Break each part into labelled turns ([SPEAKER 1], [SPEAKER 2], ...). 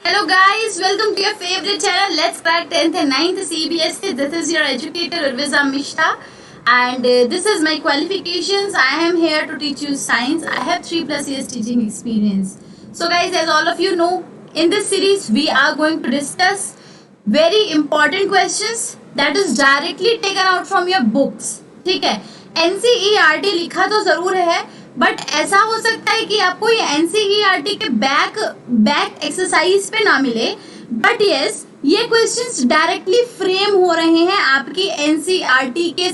[SPEAKER 1] Hello guys, welcome to your favorite channel. Let's crack 10th and 9th CBSE. This is your educator Urviza Mishta and this is my qualifications. I am here to teach you science. I have 3+ years teaching experience. So guys, as all of you know, in this series we are going to discuss very important questions that is directly taken out from your books. ठीक है, NCERT लिखा तो जरूर है but ऐसा हो सकता है कि आपको ये NCERT के बैक एक्सरसाइज पे ना मिले, बट यस ये क्वेश्चंस डायरेक्टली फ्रेम हो रहे हैं आपकी NCERT के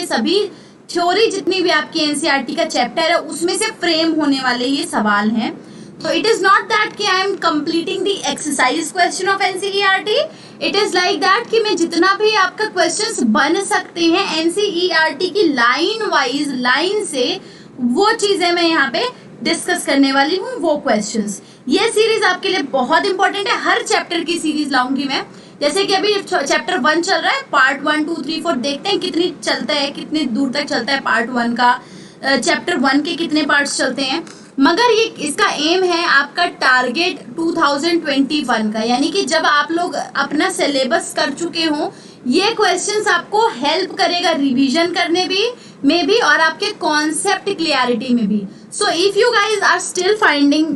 [SPEAKER 1] सभी थ्योरी, जितनी भी आपकी NCERT का चैप्टर है उसमें से फ्रेम होने वाले ये सवाल हैं. तो इट इज नॉट दैट कि I am completing the exercise question of NCERT. It is like that कि मैं जितना भी आपका क्वेश्चंस बन सकते हैं NCERT की लाइन से वो चीजें मैं यहाँ पे डिस्कस करने वाली हूँ, वो क्वेश्चंस. ये सीरीज आपके लिए बहुत इंपॉर्टेंट है. हर चैप्टर की सीरीज लाऊंगी मैं. जैसे कि अभी चैप्टर 1 चल रहा है, पार्ट 1 2 3 4 देखते हैं कितनी चलता है, कितनी दूर तक चलता है पार्ट 1 का. चैप्टर 1 के कितने पार्ट्स चलते हैं. मगर ये इसका एम है आपका टारगेट 2021 का, यानी कि जब आप लोग अपना सिलेबस कर चुके हो ये क्वेश्चंस आपको हेल्प करेगा रिवीजन करने में भी और आपके कॉन्सेप्ट क्लियरिटी में भी. So if you guys are still finding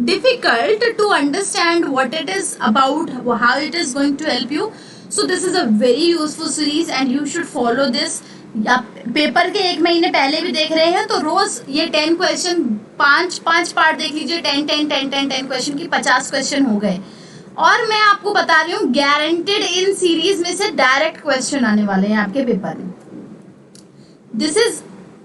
[SPEAKER 1] difficult to understand what it is about, how it is going to help you, so this is a very useful series and you should follow this. आप paper के 1 महीने पहले भी देख रहे हैं तो रोज ये 10 क्वेश्चन 5 पार्ट देख लीजिए. 10 क्वेश्चन की 50 क्वेश्चन हो गए. और मैं आपको बता रही हूँ गारंटेड इन सीरीज में से डायरेक्ट क्वेश्चन आने वाले हैं आपके पेपर में. This is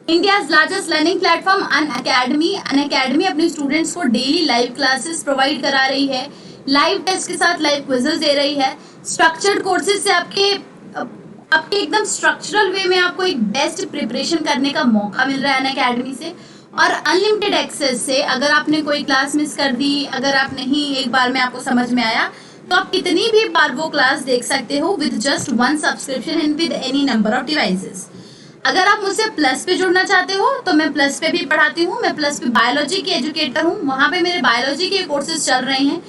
[SPEAKER 1] India's largest learning platform Unacademy अपने स्टूडेंट्स को डेली लाइव क्लासेस प्रोवाइड करा रही है. लाइव टेस्ट के साथ लाइव क्विजेस दे रही है. स्ट्रक्चर्ड कोर्सेज से आपके एकदम स्ट्रक्चरल वे में आपको एक बेस्ट प्रिपरेशन करने का मौका मिल रहा है अनअकैडमी से. और अनलिमिटेड एक्सेस से अगर आपने कोई क्लास मिस कर दी, अगर आप नहीं एक बार में आपको समझ में आया तो आप कितनी भी बार वो क्लास देख सकते हो with just 1 subscription and with any number of devices. अगर आप मुझसे प्लस पे जुड़ना चाहते हो तो मैं प्लस पे भी पढ़ाती हूँ. मैं प्लस पे बायोलॉजी की एजुकेटर हूँ. वहाँ पे मेरे बायोलॉजी के कोर्सेज चल रहे हैं.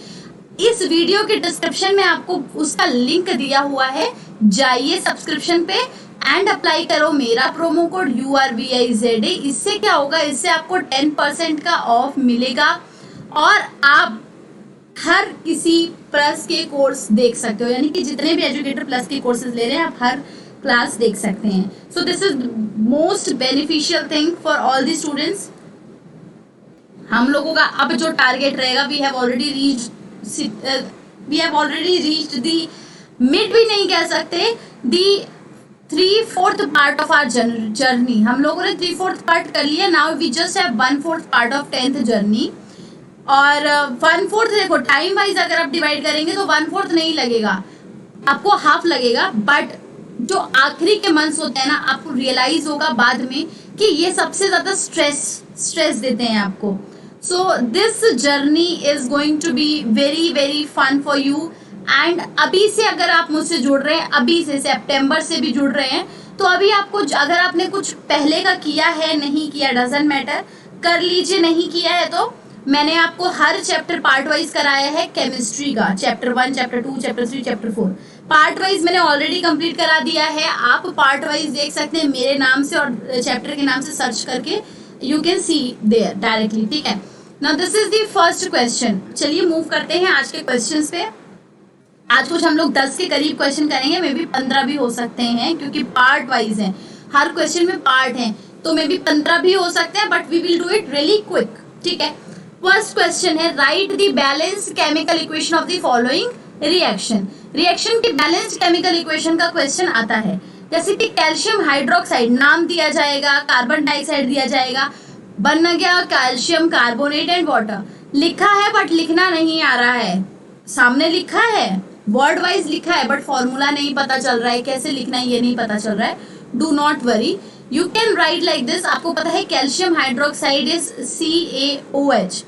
[SPEAKER 1] इस वीडियो के डिस्क्रिप्शन में आपको उसका लिंक दिया हुआ है. जाइए सब्सक्रिप्शन पे एंड अप्लाई करो मेरा प्रोमो कोड URVIZA. इससे क्या होगा, इससे आपको 10% का ऑफ मिलेगा और आप हर किसी प्लस के कोर्स देख सकते हो. यानी कि जितने भी एजुकेटर प्लस के कोर्सेज ले रहे हैं आप हर क्लास देख सकते हैं. So this is most beneficial thing for all the students. हम लोगों का अब जो टारगेट रहेगा we have already reached the mid भी नहीं कह सकते, the 3/4 part of our journey. हम लोगों ने 3/4 पार्ट कर लिया. Now we just have 1/4 part of 10th journey. और 1/4 देखो टाइम वाइज अगर आप डिवाइड करेंगे तो 1/4 नहीं लगेगा, आपको हाफ लगेगा. बट जो आखिरी के मंथ्स होते हैं ना, आपको रियलाइज होगा बाद में कि ये सबसे ज्यादा स्ट्रेस देते हैं आपको. So this journey is going to be very very fun for you. And अभी से अगर आप मुझसे जुड़ रहे हैं, अभी से सितंबर से भी जुड़ रहे हैं, तो अभी आपको अगर आपने कुछ पहले का किया है नहीं किया डजंट मैटर, कर लीजिए. नहीं किया है तो मैंने आपको हर चैप्टर पार्ट वाइज कराया है. केमिस्ट्री का chapter 1 chapter 2 chapter 3 chapter 4 part wise मैंने ऑलरेडी कंप्लीट करा दिया है. आप पार्ट वाइज देख सकते हैं मेरे नाम से और चैप्टर के नाम से सर्च करके. You can see there directly. ठीक है, now this is the first question. चलिए मूव करते हैं आज के क्वेश्चंस पे. आज कुछ हम लोग 10 के करीब क्वेश्चन करेंगे, मे बी 15 भी हो सकते हैं क्योंकि पार्ट वाइज है. हर क्वेश्चन में पार्ट है तो मे बी 15 भी हो सकते हैं, but we will do it really quick. ठीक है, फर्स्ट क्वेश्चन है write the balanced chemical equation of the following reaction. Reaction की बैलेंस्ड केमिकल इक्वेशन का क्वेश्चन आता है. जैसे कि कैल्शियम हाइड्रोक्साइड नाम दिया जाएगा, कार्बन डाइऑक्साइड दिया जाएगा, बन गया कैल्शियम कार्बोनेट एंड वाटर. लिखा है बट लिखना नहीं आ रहा है. सामने लिखा है, वर्ड वाइज लिखा है, बट फॉर्मूला नहीं पता चल रहा है, कैसे लिखना है ये नहीं पता चल रहा है. Do not worry, you can write like this. आपको पता है calcium hydroxide is CaOH.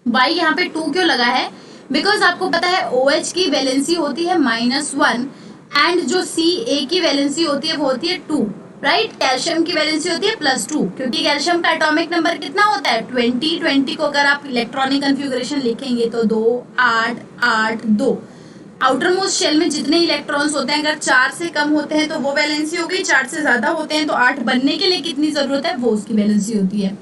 [SPEAKER 1] Why यहाँ पे 2 क्यों लगा है? बिकॉज आपको पता है OH की वैलेंसी होती है -1 एंड जो Ca की वैलेंसी होती है वो होती है 2. राइट। कैल्शियम की वैलेंसी होती है +2, क्योंकि कैल्शियम का एटॉमिक नंबर कितना होता है 20 को अगर आप इलेक्ट्रॉनिक कन्फिगरेशन लिखेंगे तो 2 8 8 2। आउटर मोस्ट शेल में जितने इलेक्ट्रॉन्स होते हैं अगर 4 से कम होते हैं तो वो वैलेंसी हो गई, 4 से ज्यादा होते हैं तो 8 बनने के लिए कितनी जरूरत है वो उसकी वैलेंसी होती है।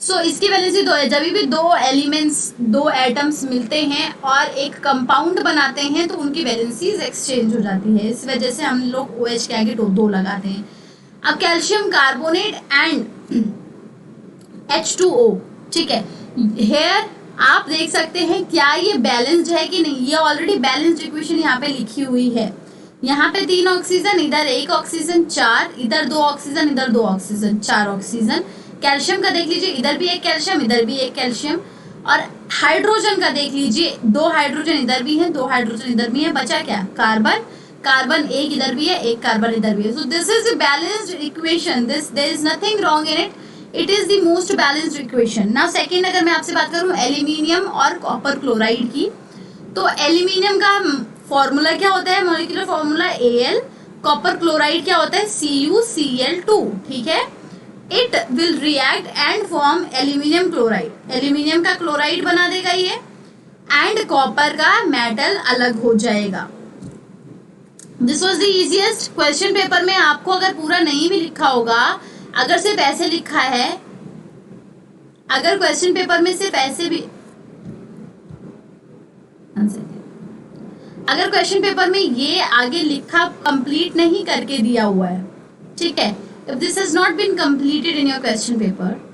[SPEAKER 1] सो इसकी वैलेंसी 2 है। जब भी दो एलिमेंट्स, दो एटम्स मिलते हैं और एक कंपाउंड बनाते हैं तो उनकी वैलेंसीज एक्सचेंज हो जाती है, इस वजह से हम लोग OH के आगे 2 लगाते हैं। अब कैल्शियम कार्बोनेट एंड H2O, ठीक है। हेयर आप देख सकते हैं क्या ये बैलेंस्ड है कि नहीं, ये ऑलरेडी बैलेंस्ड इक्वेशन यहाँ पे लिखी हुई है। यहाँ पे 3 ऑक्सीजन, इधर 1 ऑक्सीजन, 4, इधर 2 ऑक्सीजन, इधर 2 ऑक्सीजन, 4 ऑक्सीजन। कैल्शियम का देख लीजिए, इधर भी एक कैल्शियम, इधर भी एक कैल्शियम। और हाइड्रोजन का देख लीजिए, 2 हाइड्रोजन इधर भी है, 2 हाइड्रोजन इधर भी है, बचा क्या कार्बन। कार्बन 1 इधर भी है, 1 कार्बन इधर भी है। So this is the balanced equation, this there is nothing wrong in it, it is the most balanced equation. Now second, अगर मैं आपसे बात करूं एल्यूमिनियम और कॉपर क्लोराइड की, तो एल्यूमिनियम का फॉर्मूला क्या होता है, molecular formula Al। Copper chloride क्या होता है CuCl2, ठीक है। It will react and form aluminium chloride, aluminium का क्लोराइड बना देगा ये, एंड कॉपर का मेटल अलग हो जाएगा। This was the easiest question paper में। आपको अगर पूरा नहीं भी लिखा होगा, अगर सिर्फ ऐसे लिखा है, अगर क्वेश्चन पेपर में सिर्फ ऐसे भी, अगर क्वेश्चन पेपर में ये आगे लिखा कंप्लीट नहीं करके दिया हुआ है, ठीक है, if this has not been completed in your question paper,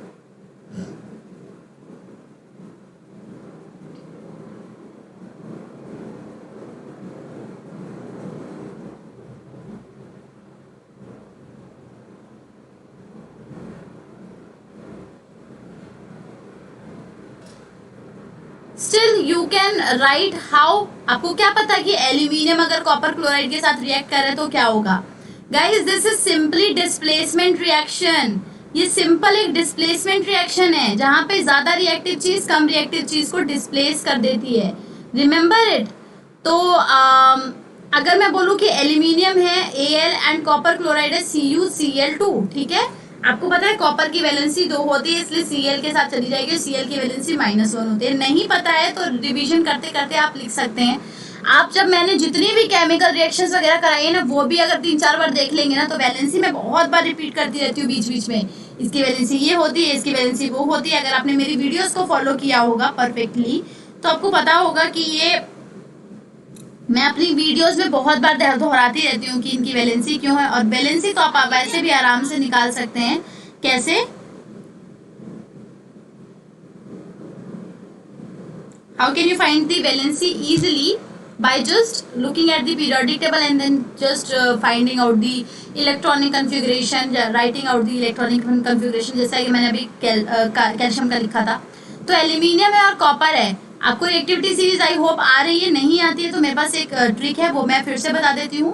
[SPEAKER 1] still you can write how. आपको क्या पता कि एल्यूमिनियम अगर कॉपर क्लोराइड के साथ रिएक्ट करे तो क्या होगा। Guys this is simply displacement reaction, ये सिंपल एक डिस्प्लेसमेंट रिएक्शन है जहां पे ज्यादा रिएक्टिव चीज कम रिएक्टिव चीज को डिस्प्लेस कर देती है, रिमेंबर इट। तो अगर मैं बोलूं कि एल्यूमिनियम है Al एंड कॉपर क्लोराइड है CuCl2, ठीक है। आपको पता है कॉपर की वैलेंसी 2 होती है, इसलिए Cl के साथ चली जाएगी, Cl की वैलेंसी -1 होती है। नहीं पता है तो रिवीजन करते करते आप लिख सकते हैं। आप जब मैंने जितनी भी केमिकल रिएक्शंस वगैरह कराई है ना, वो भी अगर 3-4 बार देख लेंगे ना, तो वैलेंसी मैं बहुत बार रिपीट करती रहती हूँ बीच बीच में, इसकी वैलेंसी ये होती है, इसकी वैलेंसी वो होती है। अगर आपने मेरी वीडियोस को फॉलो किया होगा परफेक्टली तो आपको पता होगा कि ये मैं अपनी वीडियोस में बहुत बार दोहराती रहती हूँ कि इनकी वैलेंसी क्यों है। और वैलेंसी तो आप वैसे भी आराम से निकाल सकते हैं। कैसे? How can you find the valency easily? by just looking at the periodic table and then just finding out the electronic configuration, writing out the electronic configuration, जैसा कि मैंने अभी कैल्शियम का लिखा था। तो एल्यूमिनियम है और कॉपर है। आपको रिएक्टिविटी सीरीज आई होप आ रही है, नहीं आती है तो मेरे पास एक ट्रिक है, वो मैं फिर से बता देती हूँ।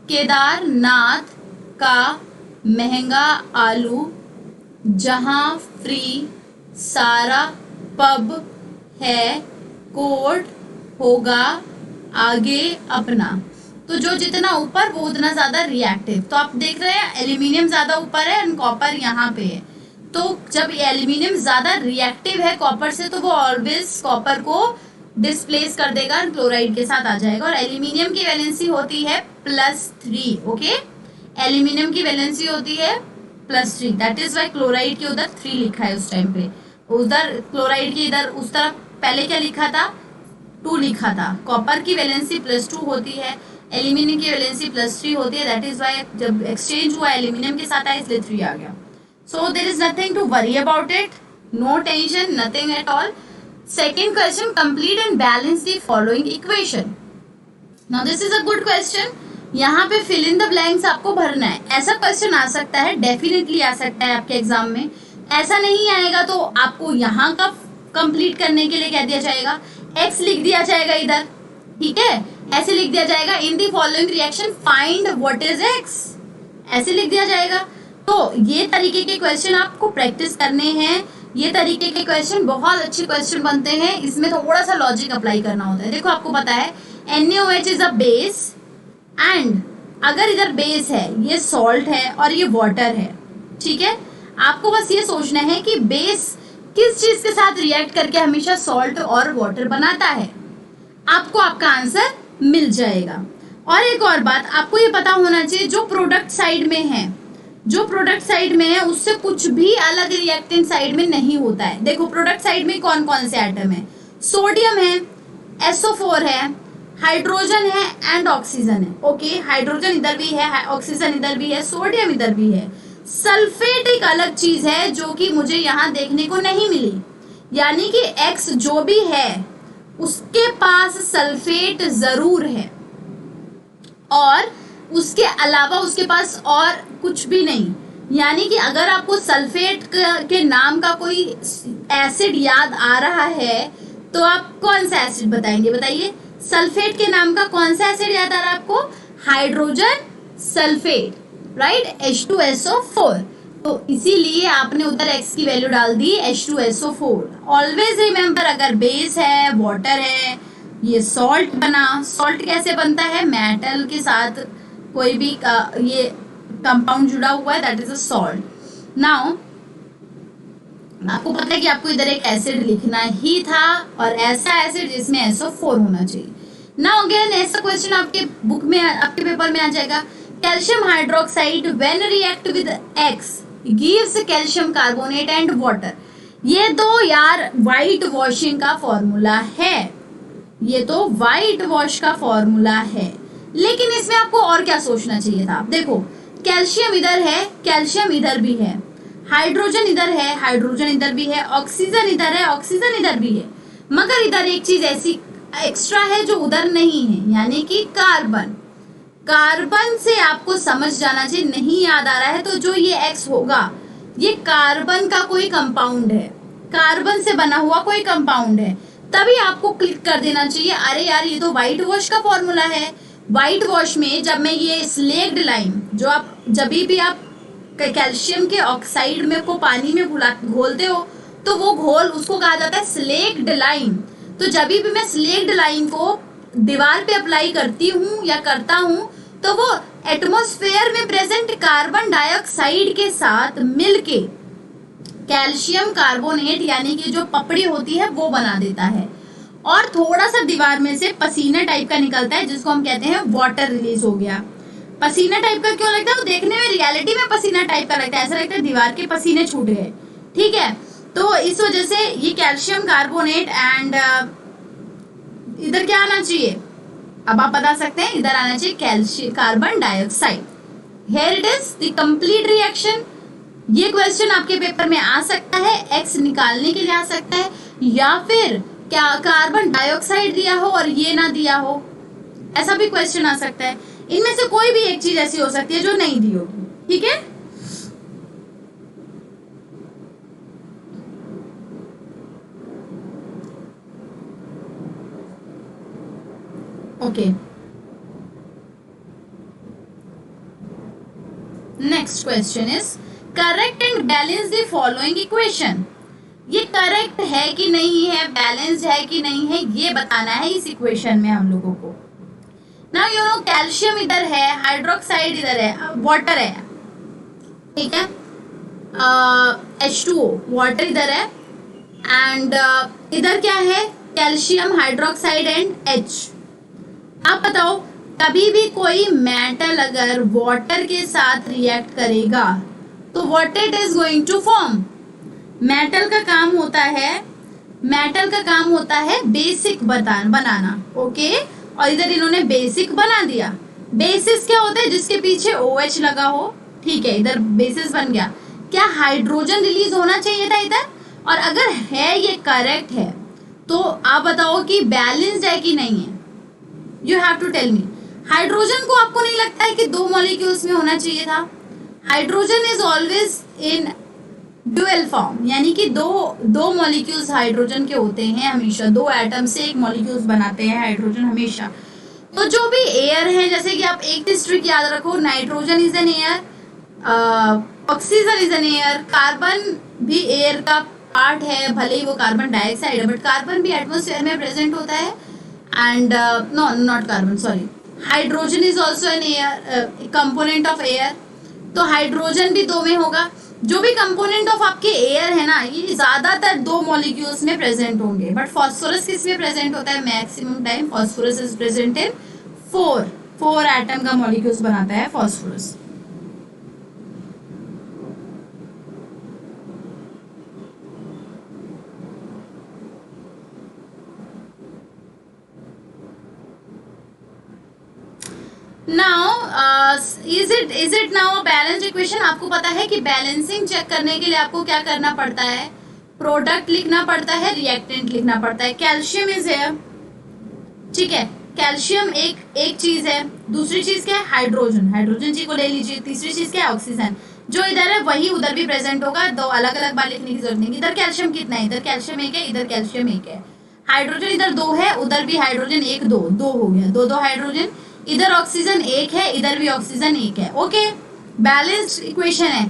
[SPEAKER 1] केदारनाथ का महंगा आलू जहाँ फ्री सारा पब है, कोड होगा आगे अपना। तो जो जितना ऊपर वो उतना ज्यादा रिएक्टिव। तो आप देख रहे हैं एल्यूमिनियम ज्यादा ऊपर है और कॉपर यहाँ पे है। तो जब एल्यूमिनियम ज्यादा रिएक्टिव है कॉपर से, तो वो ऑलवेज कॉपर को डिस्प्लेस कर देगा, क्लोराइड के साथ आ जाएगा। और एल्यूमिनियम की वैलेंसी होती है +3। ओके, एल्यूमिनियम की वैलेंसी होती है +3। दैट इज वाई क्लोराइड के उधर 3 लिखा है उस टाइम पे। उधर क्लोराइड के इधर उस तरफ पहले क्या लिखा था, 2 लिखा था। कॉपर की वैलेंसी +2 होती है, एल्यूमिनियम की वैलेंसी +3 होती है। दैट इज वाई जब एक्सचेंज हुआ एल्यूमिनियम के साथ आया, इसलिए 3 आ गया। So there is nothing to worry about it, no tension, nothing at all. Second question, complete and balance the following equation. Now this is a good question. यहाँ पे फिल इन द ब्लैंक्स आपको भरना है। ऐसा question आ सकता है, definitely आ सकता है आपके एग्जाम में। ऐसा नहीं आएगा तो आपको यहाँ का कंप्लीट करने के लिए कह दिया जाएगा, x लिख दिया जाएगा इधर, ठीक है, ऐसे लिख दिया जाएगा in the following reaction find what is x, ऐसे लिख दिया जाएगा। तो ये तरीके के क्वेश्चन आपको प्रैक्टिस करने हैं। ये तरीके के क्वेश्चन बहुत अच्छे क्वेश्चन बनते हैं, इसमें थोड़ा सा लॉजिक अप्लाई करना होता है। देखो आपको पता है NaOH is a base and अगर इधर बेस है, ये सॉल्ट है और ये वाटर है, ठीक है, आपको बस ये सोचना है कि बेस किस चीज के साथ रिएक्ट करके हमेशा सॉल्ट और वाटर बनाता है, आपको आपका आंसर मिल जाएगा। और एक और बात आपको ये पता होना चाहिए, जो प्रोडक्ट साइड में है, जो प्रोडक्ट साइड में है उससे कुछ भी अलग रिएक्टेंट साइड में नहीं होता है। देखो प्रोडक्ट साइड में कौन कौन से एटम है, सोडियम है, SO4 है, हाइड्रोजन है एंड ऑक्सीजन है। ओके, हाइड्रोजन इधर भी है, ऑक्सीजन इधर भी है, सोडियम इधर भी है। सल्फेट एक अलग चीज है जो कि मुझे यहाँ देखने को नहीं मिली, यानी कि X जो भी है उसके पास सल्फेट जरूर है और उसके अलावा उसके पास और कुछ भी नहीं। यानी कि अगर आपको सल्फेट के नाम का कोई एसिड याद आ रहा है तो आप कौन सा एसिड बताएंगे, बताइए। सल्फेट के नाम का कौन सा एसिड याद आ रहा है आपको, हाइड्रोजन सल्फेट, राइट, H2SO4। तो इसीलिए आपने उधर X की वैल्यू डाल दी H2SO4। ऑलवेज रिमेंबर, अगर बेस है, वाटर है, ये सॉल्ट बना, सॉल्ट कैसे बनता है, मेटल के साथ कोई भी ये कंपाउंड जुड़ा हुआ है, that is a salt. Now आपको पता है कि आपको इधर एक एसिड लिखना ही था और ऐसा एसिड जिसमें SO4 होना चाहिए। नाउ अगेन ऐसा क्वेश्चन आपके बुक में, आपके पेपर में आ जाएगा, calcium hydroxide when react with X gives calcium carbonate and water. ये तो यार व्हाइट वॉशिंग का फॉर्मूला है, ये तो व्हाइट वॉश का फॉर्मूला है, लेकिन इसमें आपको और क्या सोचना चाहिए था। देखो कैल्शियम इधर है, कैल्शियम इधर भी है, हाइड्रोजन इधर है, हाइड्रोजन इधर भी है, ऑक्सीजन इधर है, ऑक्सीजन इधर भी है, मगर इधर एक चीज ऐसी एक्स्ट्रा है जो उधर नहीं है, यानी कि कार्बन। कार्बन से आपको समझ जाना चाहिए, नहीं याद आ रहा है तो जो ये X होगा ये कार्बन का कोई कंपाउंड है, कार्बन से बना हुआ कोई कंपाउंड है, तभी आपको क्लिक कर देना चाहिए, अरे यार ये तो व्हाइट वॉश का फॉर्मूला है। व्हाइट वॉश में जब मैं ये स्लेक्ड लाइम, जो आप जब भी आप कैल्शियम के ऑक्साइड में को पानी में घोलते हो तो वो घोल उसको कहा जाता है स्लेक्ड लाइम। तो जब भी मैं स्लेक्ड लाइम को दीवार पे अप्लाई करती हूँ या करता हूँ तो वो एटमॉस्फेयर में प्रेजेंट कार्बन डाइऑक्साइड के साथ मिलके कैल्शियम कार्बोनेट यानी कि जो पपड़ी होती है वो बना देता है, और थोड़ा सा दीवार में से पसीना टाइप का निकलता है जिसको हम कहते हैं वाटर रिलीज हो गया। पसीना टाइप का क्यों लगता है, वो देखने में रियलिटी में पसीना टाइप का लगता है, ऐसा लगता है दीवार के पसीने छूट गए, ठीक है। तो इस वजह से ये कैल्शियम कार्बोनेट एंड इधर क्या आना चाहिए, अब आप बता सकते हैं, इधर आना चाहिए calcium carbon dioxide. Here it is the complete reaction. ये क्वेश्चन आपके पेपर में आ सकता है, X निकालने के लिए आ सकता है, या फिर क्या कार्बन डाइऑक्साइड दिया हो और ये ना दिया हो, ऐसा भी क्वेश्चन आ सकता है। इनमें से कोई भी एक चीज ऐसी हो सकती है जो नहीं दी होगी, ठीक है। Okay, next question is correct and balance the following equation. ये करेक्ट है कि नहीं है, बैलेंस्ड है कि नहीं है, ये बताना है इस इक्वेशन में हम लोगों को। नाउ यू नो कैल्शियम इधर है, हाइड्रोक्साइड इधर है, वाटर है, ठीक है, H2O वाटर इधर है, एंड इधर क्या है, कैल्शियम हाइड्रोक्साइड एंड H। आप बताओ कभी भी कोई मेटल अगर वाटर के साथ रिएक्ट करेगा तो what it is going to form. Metal का काम होता है, मेटल का काम होता है बेसिक बनाना, ओके, और इधर इन्होंने बेसिक बना दिया। बेसिस क्या होता है, जिसके पीछे OH लगा हो, ठीक है, इधर बेसिस बन गया। क्या हाइड्रोजन रिलीज होना चाहिए था इधर, और अगर है ये करेक्ट है तो आप बताओ कि बैलेंस्ड है कि नहीं है, you have to tell me. Hydrogen को आपको नहीं लगता है कि 2 मॉलिक्यूल्स में होना चाहिए था, hydrogen is always in dual form, यानी कि दो मॉलिक्यूल्स हाइड्रोजन के होते हैं हमेशा, 2 एटम से एक मॉलिक्यूल्स बनाते हैं हाइड्रोजन हमेशा। तो जो भी एयर है, जैसे कि आप एक ट्रिक याद रखो, nitrogen is an air, oxygen is an air, carbon भी एयर का पार्ट है, भले ही वो कार्बन डाइऑक्साइड है, बट कार्बन भी एटमॉस्फेयर में प्रेजेंट होता है, and no not carbon, sorry, hydrogen is also an air, component of air, तो हाइड्रोजन भी 2 में होगा। जो भी कंपोनेंट ऑफ आपके एयर है ना, ये ज्यादातर 2 मॉलिक्यूल्स में प्रेजेंट होंगे, बट फास्फोरस किस में प्रेजेंट होता है? Maximum time phosphorus is present in 4 atom का मॉलिक्यूल्स बनाता है phosphorus. Now is it now a balanced equation? आपको पता है कि बैलेंसिंग चेक करने के लिए आपको क्या करना पड़ता है? प्रोडक्ट लिखना पड़ता है, रिएक्टेंट लिखना पड़ता है। कैल्शियम इज है, ठीक है, कैल्शियम एक चीज है। दूसरी चीज क्या है? हाइड्रोजन, हाइड्रोजन जी को ले लीजिए। तीसरी चीज क्या है? ऑक्सीजन। जो इधर है वही उधर भी प्रेजेंट होगा, 2 अलग अलग बार लिखने की जरूरत नहीं। इधर कैल्शियम कितना है? इधर कैल्शियम 1 है, इधर कैल्शियम 1 है। हाइड्रोजन इधर 2 है, उधर भी हाइड्रोजन 1 2 हो गया, 2 हाइड्रोजन। इधर ऑक्सीजन 1 है, इधर भी ऑक्सीजन 1 है। ओके, बैलेंस्ड इक्वेशन है,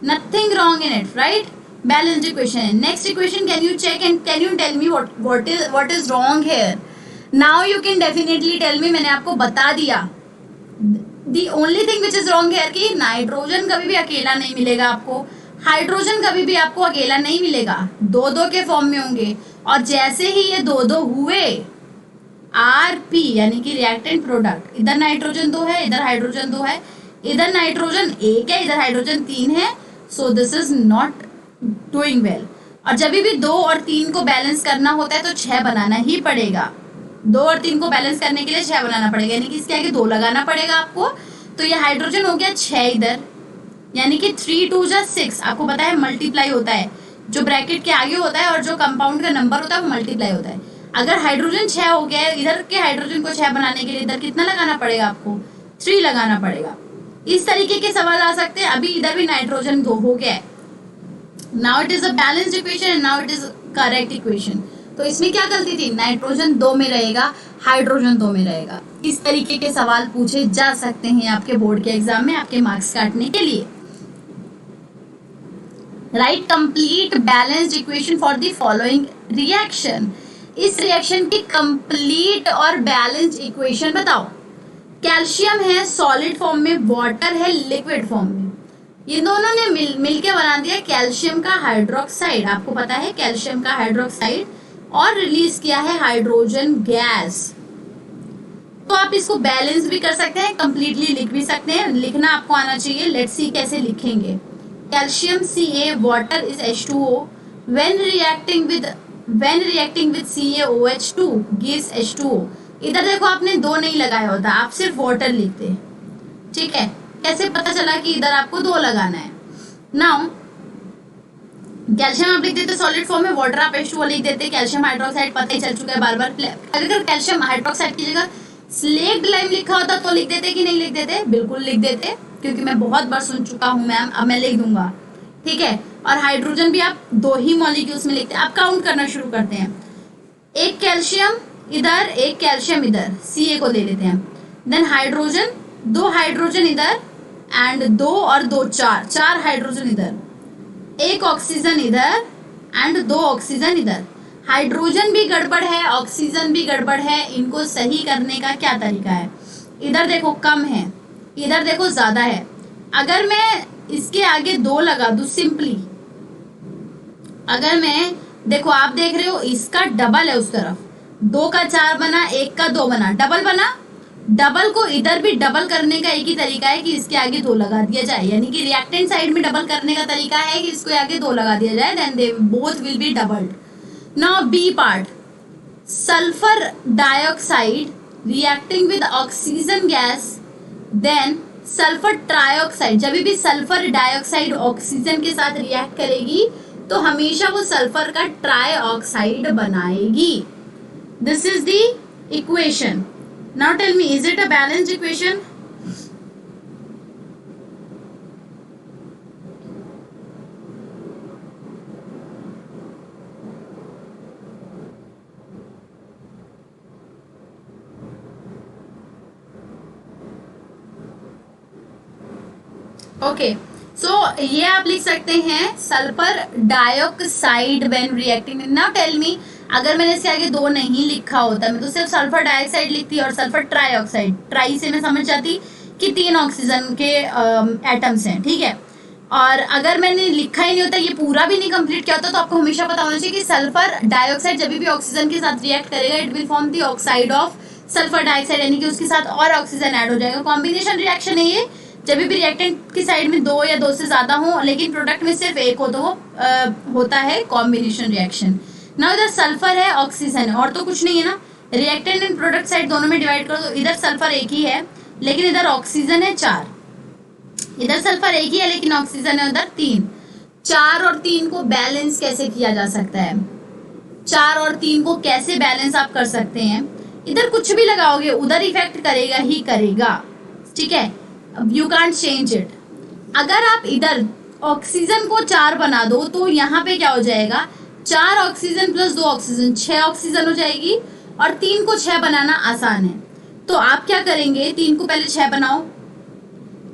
[SPEAKER 1] nothing wrong in it, right? Balanced equation है। Next equation, can you check and can you tell me what is wrong here? Now you can definitely tell me. मैंने आपको बता दिया the only thing which is wrong here कि nitrogen कभी भी अकेला नहीं मिलेगा आपको, हाइड्रोजन कभी भी आपको अकेला नहीं मिलेगा, 2 के फॉर्म में होंगे। और जैसे ही ये 2 हुए, आरपी यानी कि रिएक्टेंट प्रोडक्ट, इधर नाइट्रोजन 2 है, इधर हाइड्रोजन 2 है, इधर नाइट्रोजन 1 है, इधर हाइड्रोजन 3 है, so this is not doing well. और जब भी 2 और 3 को बैलेंस करना होता है तो 6 बनाना ही पड़ेगा। 2 और 3 को बैलेंस करने के लिए 6 बनाना पड़ेगा, यानी कि इसके आगे 2 लगाना पड़ेगा आपको। तो ये हाइड्रोजन हो गया 6 इधर, यानी कि 3 2 जा 6। आपको पता है मल्टीप्लाई होता है, जो ब्रैकेट के आगे होता है और जो कंपाउंड का नंबर होता है वो मल्टीप्लाई होता है। अगर हाइड्रोजन 6 हो गया है, इधर के हाइड्रोजन को 6 बनाने के लिए इधर कितना लगाना पड़ेगा आपको? 3 लगाना पड़ेगा। इस तरीके के सवाल आ सकते हैं। अभी इधर भी नाइट्रोजन 2 हो गया है। Now it is a balanced equation and now it is correct equation. तो इसमें क्या गलती थी? नाइट्रोजन 2 में रहेगा, हाइड्रोजन 2 में रहेगा। इस तरीके के सवाल पूछे जा सकते हैं आपके बोर्ड के एग्जाम में, आपके मार्क्स काटने के लिए। Right complete balanced equation for the following reaction. इस रिएक्शन की कंप्लीट और बैलेंस्ड इक्वेशन बताओ। कैल्शियम है सॉलिड फॉर्म में, वाटर है लिक्विड फॉर्म में। ये दोनों ने मिलके बना दिया कैल्शियम का हाइड्रोक्साइड। आपको पता है कैल्शियम का हाइड्रोक्साइड, और रिलीज किया है हाइड्रोजन गैस। तो आप इसको बैलेंस भी कर सकते हैं, कंप्लीटली लिख भी सकते हैं। लिखना आपको आना चाहिए। लेट्स सी कैसे लिखेंगे। Calcium Ca, water is H2O, when reacting with CaOH2 gives H2O। इधर देखो आपने 2 नहीं लगाया होता, आप सिर्फ वाटर लिखते, ठीक है? कैसे पता चला कि इधर आपको 2 लगाना है? नाउ कैल्शियम आप लिख देते सॉलिड फॉर्म में, वाटर आप H2O लिख देते। कैल्शियम हाइड्रोक्साइड पता ही चल चुका है बार बार। अगर कैल्शियम हाइड्रोक्साइड की जगह स्लेक्ड लाइम लिखा होता तो लिख देते कि नहीं लिख देते? बिल्कुल लिख देते, क्योंकि मैं बहुत बार सुन चुका हूँ मैम। अब मैं लिख दूंगा, ठीक है? और हाइड्रोजन भी आप 2 ही मॉलिक्यूल्स में लिखते हैं। आप काउंट करना शुरू करते हैं। 1 कैल्शियम इधर, 1 कैल्शियम इधर, Ca को ले लेते हैं। देन हाइड्रोजन, 2 हाइड्रोजन इधर एंड 2 और 2 4 हाइड्रोजन इधर, 1 ऑक्सीजन इधर एंड 2 ऑक्सीजन इधर। हाइड्रोजन भी गड़बड़ है, ऑक्सीजन भी गड़बड़ है। इनको सही करने का क्या तरीका है? इधर देखो कम है, इधर देखो ज्यादा है। अगर मैं इसके आगे 2 लगा दूं सिंपली, अगर मैं देखो आप देख रहे हो इसका डबल है उस तरफ, 2 का 4 बना, 1 का 2 बना, डबल बना। डबल को इधर भी डबल करने का एक ही तरीका है कि इसके आगे 2 लगा दिया जाए, यानी कि रिएक्टेंट साइड में डबल करने का तरीका है कि इसके आगे 2 लगा दिया जाए, then they both will be doubled. Now B part, sulphur dioxide reacting with oxygen gas, then sulphur trioxide. जब भी सल्फर डाइऑक्साइड ऑक्सीजन के साथ रिएक्ट करेगी तो हमेशा वो सल्फर का ट्राइऑक्साइड बनाएगी। This is the equation. Now tell me, is it a balanced equation? Okay, so ये आप लिख सकते हैं sulphur dioxide when reacting. Now tell me, अगर मैंने इसके आगे 2 नहीं लिखा होता, मैं तो सिर्फ सल्फर डाइऑक्साइड लिखती और सल्फर ट्राइऑक्साइड, ट्राई से मैं समझ जाती कि 3 ऑक्सीजन के एटम्स हैं, ठीक है। और अगर मैंने लिखा ही नहीं होता, ये पूरा भी नहीं कंप्लीट किया होता, तो आपको हमेशा पता होना चाहिए कि सल्फर डाइऑक्साइड जब भी ऑक्सीजन के साथ रिएक्ट करेगा, it will form the oxide of sulphur dioxide, यानी कि उसके साथ और ऑक्सीजन ऐड हो जाएगा। कॉम्बिनेशन रिएक्शन है ये, जब भी रिएक्टेंट की साइड में 2 या 2 से ज्यादा हो लेकिन प्रोडक्ट में सिर्फ एक हो, तो वो होता है कॉम्बिनेशन रिएक्शन। ना इधर सल्फर है, ऑक्सीजन है, और तो कुछ नहीं है ना। रिएक्टेंट एंड प्रोडक्ट साइड दोनों में डिवाइड करो तो इधर सल्फर एक ही है लेकिन इधर ऑक्सीजन है 4, इधर सल्फर एक ही है लेकिन ऑक्सीजन है उधर 3। 4 और 3 को बैलेंस कैसे किया जा सकता है? 4 और 3 को कैसे बैलेंस आप कर सकते हैं? इधर कुछ भी लगाओगे उधर इफेक्ट करेगा ही करेगा, ठीक है। You can't change it. अगर आप इधर ऑक्सीजन को 4 बना दो तो यहाँ पे क्या हो जाएगा, 4 ऑक्सीजन प्लस 2 ऑक्सीजन 6 ऑक्सीजन हो जाएगी, और 3 को 6 बनाना आसान है। तो आप क्या करेंगे, 3 को पहले 6 बनाओ।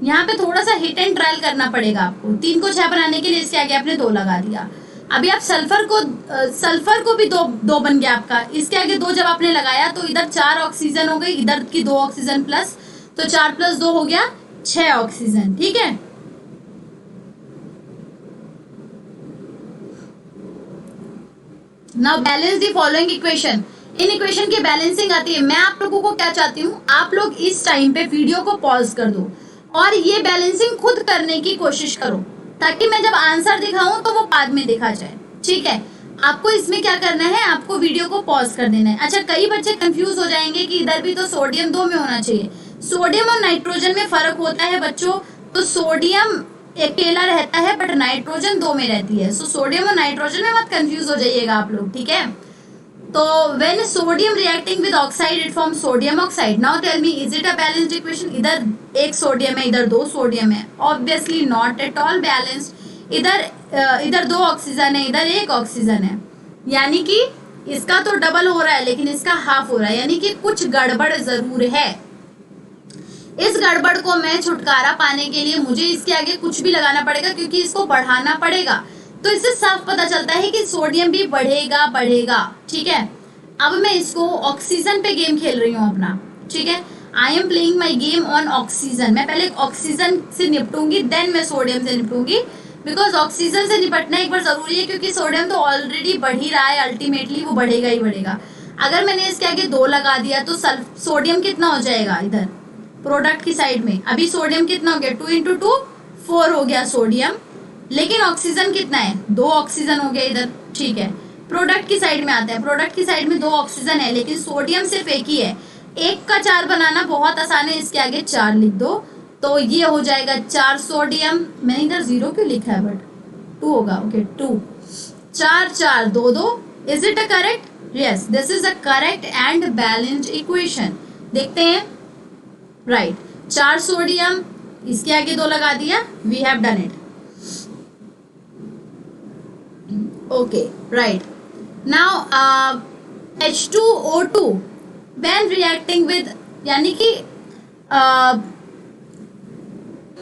[SPEAKER 1] यहाँ पे थोड़ा सा हिट एंड ट्रायल करना पड़ेगा आपको। 3 को 6 बनाने के लिए इसके आगे आपने 2 लगा दिया। अभी आप सल्फर को भी 2 बन गया आपका, इसके आगे 2 जब आपने लगाया तो इधर 4 ऑक्सीजन हो गई, इधर की 2 ऑक्सीजन प्लस, तो 4 प्लस 2 हो गया 6 ऑक्सीजन, ठीक है। Now balance the following equation. In equation की बैलेंसिंग आती है। मैं आप लोगों को क्या चाहती हूँ, आप लोग इस टाइम पे वीडियो को पॉज कर दो और ये बैलेंसिंग खुद करने की कोशिश करो, ताकि मैं जब आंसर दिखाऊं तो वो बाद में दिखा जाए, ठीक है। आपको इसमें क्या करना है, आपको वीडियो को पॉज कर देना है। अच्छा, कई बच्चे कंफ्यूज हो जाएंगे कि इधर भी तो सोडियम 2 में होना चाहिए। सोडियम और नाइट्रोजन में फर्क होता है बच्चों। तो सोडियम अकेला रहता है बट नाइट्रोजन 2 में रहती है। सो सोडियम और नाइट्रोजन में मत कंफ्यूज हो जाइएगा आप लोग, ठीक है। तो when sodium reacting with oxide it forms sodium oxide. Now tell me, is it a balanced equation? इधर 1 सोडियम है, इधर 2 सोडियम है, obviously not at all balanced. इधर 2 ऑक्सीजन है, इधर 1 ऑक्सीजन है, यानी कि इसका तो डबल हो रहा है लेकिन इसका हाफ हो रहा है, यानी कि कुछ गड़बड़ जरूर है। इस गड़बड़ को मैं छुटकारा पाने के लिए मुझे इसके आगे कुछ भी लगाना पड़ेगा, क्योंकि इसको बढ़ाना पड़ेगा। तो इससे साफ पता चलता है कि सोडियम भी बढ़ेगा, ठीक है। अब मैं इसको ऑक्सीजन पे गेम खेल रही हूँ अपना, ठीक है। I am playing my game on oxygen. मैं पहले ऑक्सीजन से निपटूंगी, देन मैं सोडियम से निपटूंगी, बिकॉज ऑक्सीजन से निपटना एक बार जरूरी है, क्योंकि सोडियम तो ऑलरेडी बढ़ ही रहा है, अल्टीमेटली वो बढ़ेगा ही बढ़ेगा। अगर मैंने इसके आगे 2 लगा दिया तो सोडियम कितना हो जाएगा इधर प्रोडक्ट की साइड में। अभी सोडियम कितना हो गया, 2 इंटू 2 4 हो गया सोडियम, लेकिन ऑक्सीजन कितना है, 2 ऑक्सीजन हो गया इधर, ठीक है। प्रोडक्ट की साइड में आते हैं। प्रोडक्ट की साइड में 2 ऑक्सीजन है लेकिन सोडियम सिर्फ 1 ही है। 1 का 4 बनाना बहुत आसान है, इसके आगे 4 लिख दो तो ये हो जाएगा 4 सोडियम। मैंने इधर 0 क्यों लिखा है, बट 2 होगा, okay 2 4 4 2 2। Is it a correct? Yes, this is a correct and balanced equation. देखते हैं, राइट 4 सोडियम, इसके आगे 2 लगा दिया, we have done it. Okay, right. Now H2O2 when reacting with, यानी कि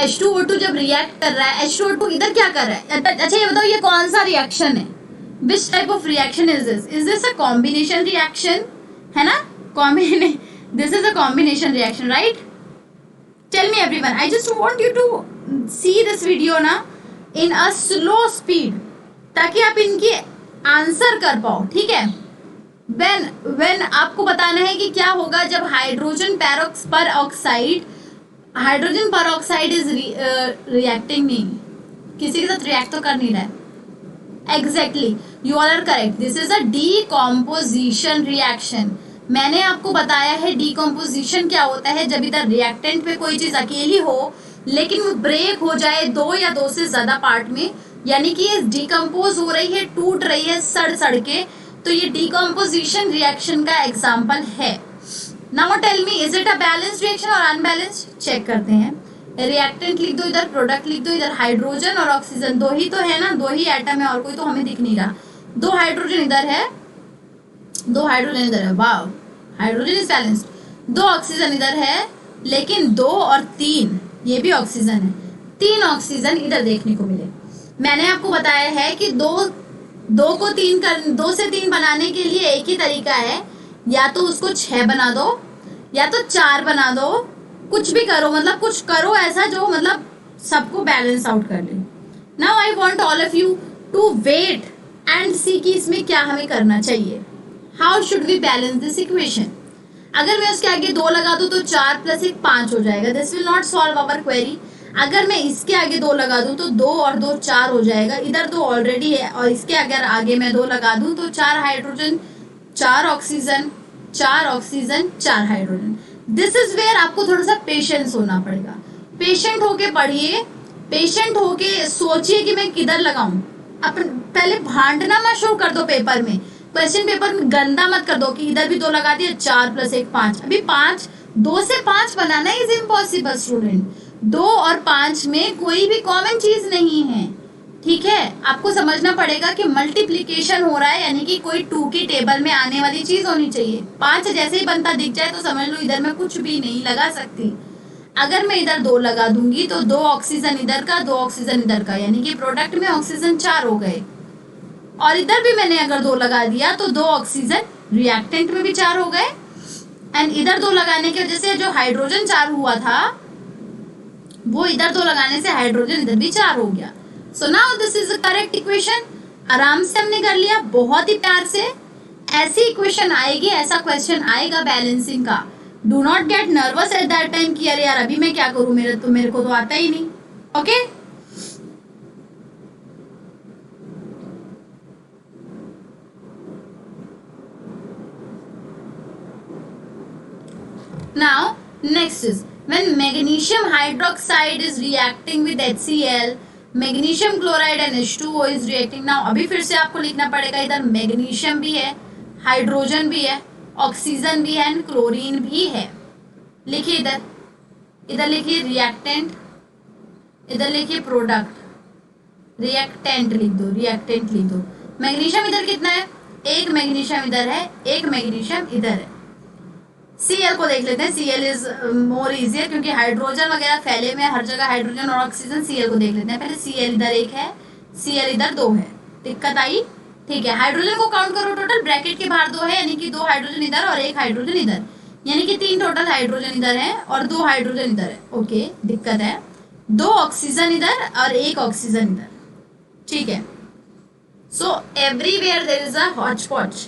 [SPEAKER 1] H2O2 जब रिएक्ट कर रहा है, H2O2 इधर क्या कर रहा है? अच्छा ये बताओ, ये कौन सा रिएक्शन है? Which type of reaction is this? Is this a combination reaction? है ना? This is a combination reaction, right? Tell me everyone. I just want you to see this video ना in a slow speed, ताकि आप इनकी answer कर पाओ, ठीक है। when आपको बताना है कि क्या होगा जब हाइड्रोजन पर ऑक्साइड इज रिएक्टिंग, नहीं किसी के साथ रिएक्ट तो कर नहीं रहा है। Exactly, you all are correct, this is a decomposition reaction. मैंने आपको बताया है डीकॉम्पोजिशन क्या होता है, जब इधर रिएक्टेंट पे कोई चीज अकेली हो लेकिन वो ब्रेक हो जाए 2 या 2 से ज्यादा पार्ट में, यानी कि ये डिकम्पोज हो रही है, टूट रही है सड़ के, तो ये डिकम्पोजिशन रिएक्शन का एग्जाम्पल है। Now tell me, is it a balanced reaction और अनबैलेंस्ड? चेक करते हैं। रिएक्टेंट लिख दो, इधर प्रोडक्ट लिख दो, इधर हाइड्रोजन और ऑक्सीजन 2 ही तो है ना, 2 ही एटम है और कोई तो हमें दिख नहीं रहा। 2 हाइड्रोजन इधर है, 2 हाइड्रोजन इधर है, वाव, हाइड्रोजन इज बैलेंस्ड। 2 ऑक्सीजन इधर है लेकिन 2 और 3 ये भी ऑक्सीजन है, 3 ऑक्सीजन इधर देखने को मिले। मैंने आपको बताया है कि 2 दो से तीन बनाने के लिए एक ही तरीका है, या तो उसको 6 बना दो या तो 4 बना दो, कुछ भी करो, मतलब कुछ करो ऐसा जो मतलब सबको बैलेंस आउट कर ले। Now I want all of you to wait and see कि इसमें क्या हमें करना चाहिए। How should we balance this equation? अगर मैं उसके आगे 2 लगा दूं तो 4 + 1 5 हो जाएगा, this will not solve our query. अगर मैं इसके आगे 2 लगा दूं तो 2 और 2 4 हो जाएगा, इधर 2 ऑलरेडी है और इसके अगर आगे मैं 2 लगा दूं तो 4 hydrogen 4 oxygen 4 oxygen 4 hydrogen. This is where आपको थोड़ा सा पेशेंस होना पड़ेगा। पेशेंट होके पढ़िए, पेशेंट होके सोचिए कि मैं किधर लगाऊं। अपन पहले भांडना मत शुरू कर दो पेपर में, क्वेश्चन पेपर में गंदा मत कर दो कि इधर भी 2 लगा दिया, 4 + 1 5। अभी 2 से 5 बनाना इज इम्पॉसिबल स्टूडेंट। 2 और 5 में कोई भी कॉमन चीज नहीं है, ठीक है। आपको समझना पड़ेगा कि मल्टीप्लीकेशन हो रहा है, यानी कि कोई 2 की टेबल में आने वाली चीज होनी चाहिए। 5 जैसे ही बनता दिख जाए तो समझ लो इधर मैं कुछ भी नहीं लगा सकती। अगर मैं इधर 2 लगा दूंगी तो 2 ऑक्सीजन इधर का 2 ऑक्सीजन इधर का, यानी कि प्रोडक्ट में ऑक्सीजन 4 हो गए। और इधर भी मैंने अगर 2 लगा दिया तो 2 ऑक्सीजन रिएक्टेंट में भी 4 हो गए। एंड इधर 2 लगाने की वजह से जो हाइड्रोजन 4 हुआ था वो इधर 2 लगाने से हाइड्रोजन इधर भी 4 हो गया। So now this is the correct equation. आराम से हमने कर लिया, बहुत ही प्यार से। ऐसी इक्वेशन आएगी, ऐसा क्वेश्चन आएगा बैलेंसिंग का। Do not gate nervous at that time कि अरे यार अभी मैं क्या करूं, मेरे को तो आता ही नहीं। Okay now next is when magnesium hydroxide is reacting with HCl, magnesium chloride and H2O is reacting। now अभी फिर से आपको लिखना पड़ेगा, इधर मैग्नीशियम भी है, हाइड्रोजन भी है, ऑक्सीजन भी है एंड क्लोरीन भी है। लिखिए इधर, इधर लिखिए रिएक्टेंट, इधर लिखिए प्रोडक्ट, रिएक्टेंट लिख दो, रिएक्टेंट लिख दो। मैग्नीशियम इधर कितना है, एक मैग्नीशियम इधर है, एक मैग्नीशियम इधर है। Cl को देख लेते हैं, Cl इज मोर इजियर क्योंकि हाइड्रोजन वगैरह फैले में हर जगह हाइड्रोजन और ऑक्सीजन। Cl को देख लेते हैं पहले, Cl इधर 1 है, Cl इधर 2 है। दिक्कत आई? ठीक है। हाइड्रोजन को काउंट करो, टोटल ब्रैकेट के बाहर 2 है, यानी कि 2 हाइड्रोजन इधर और 1 हाइड्रोजन इधर, यानी कि 3 टोटल हाइड्रोजन इधर है और 2 हाइड्रोजन इधर है। ओके, दिक्कत है, 2 ऑक्सीजन इधर और 1 ऑक्सीजन इधर, ठीक है। So everywhere there is a hotch potch,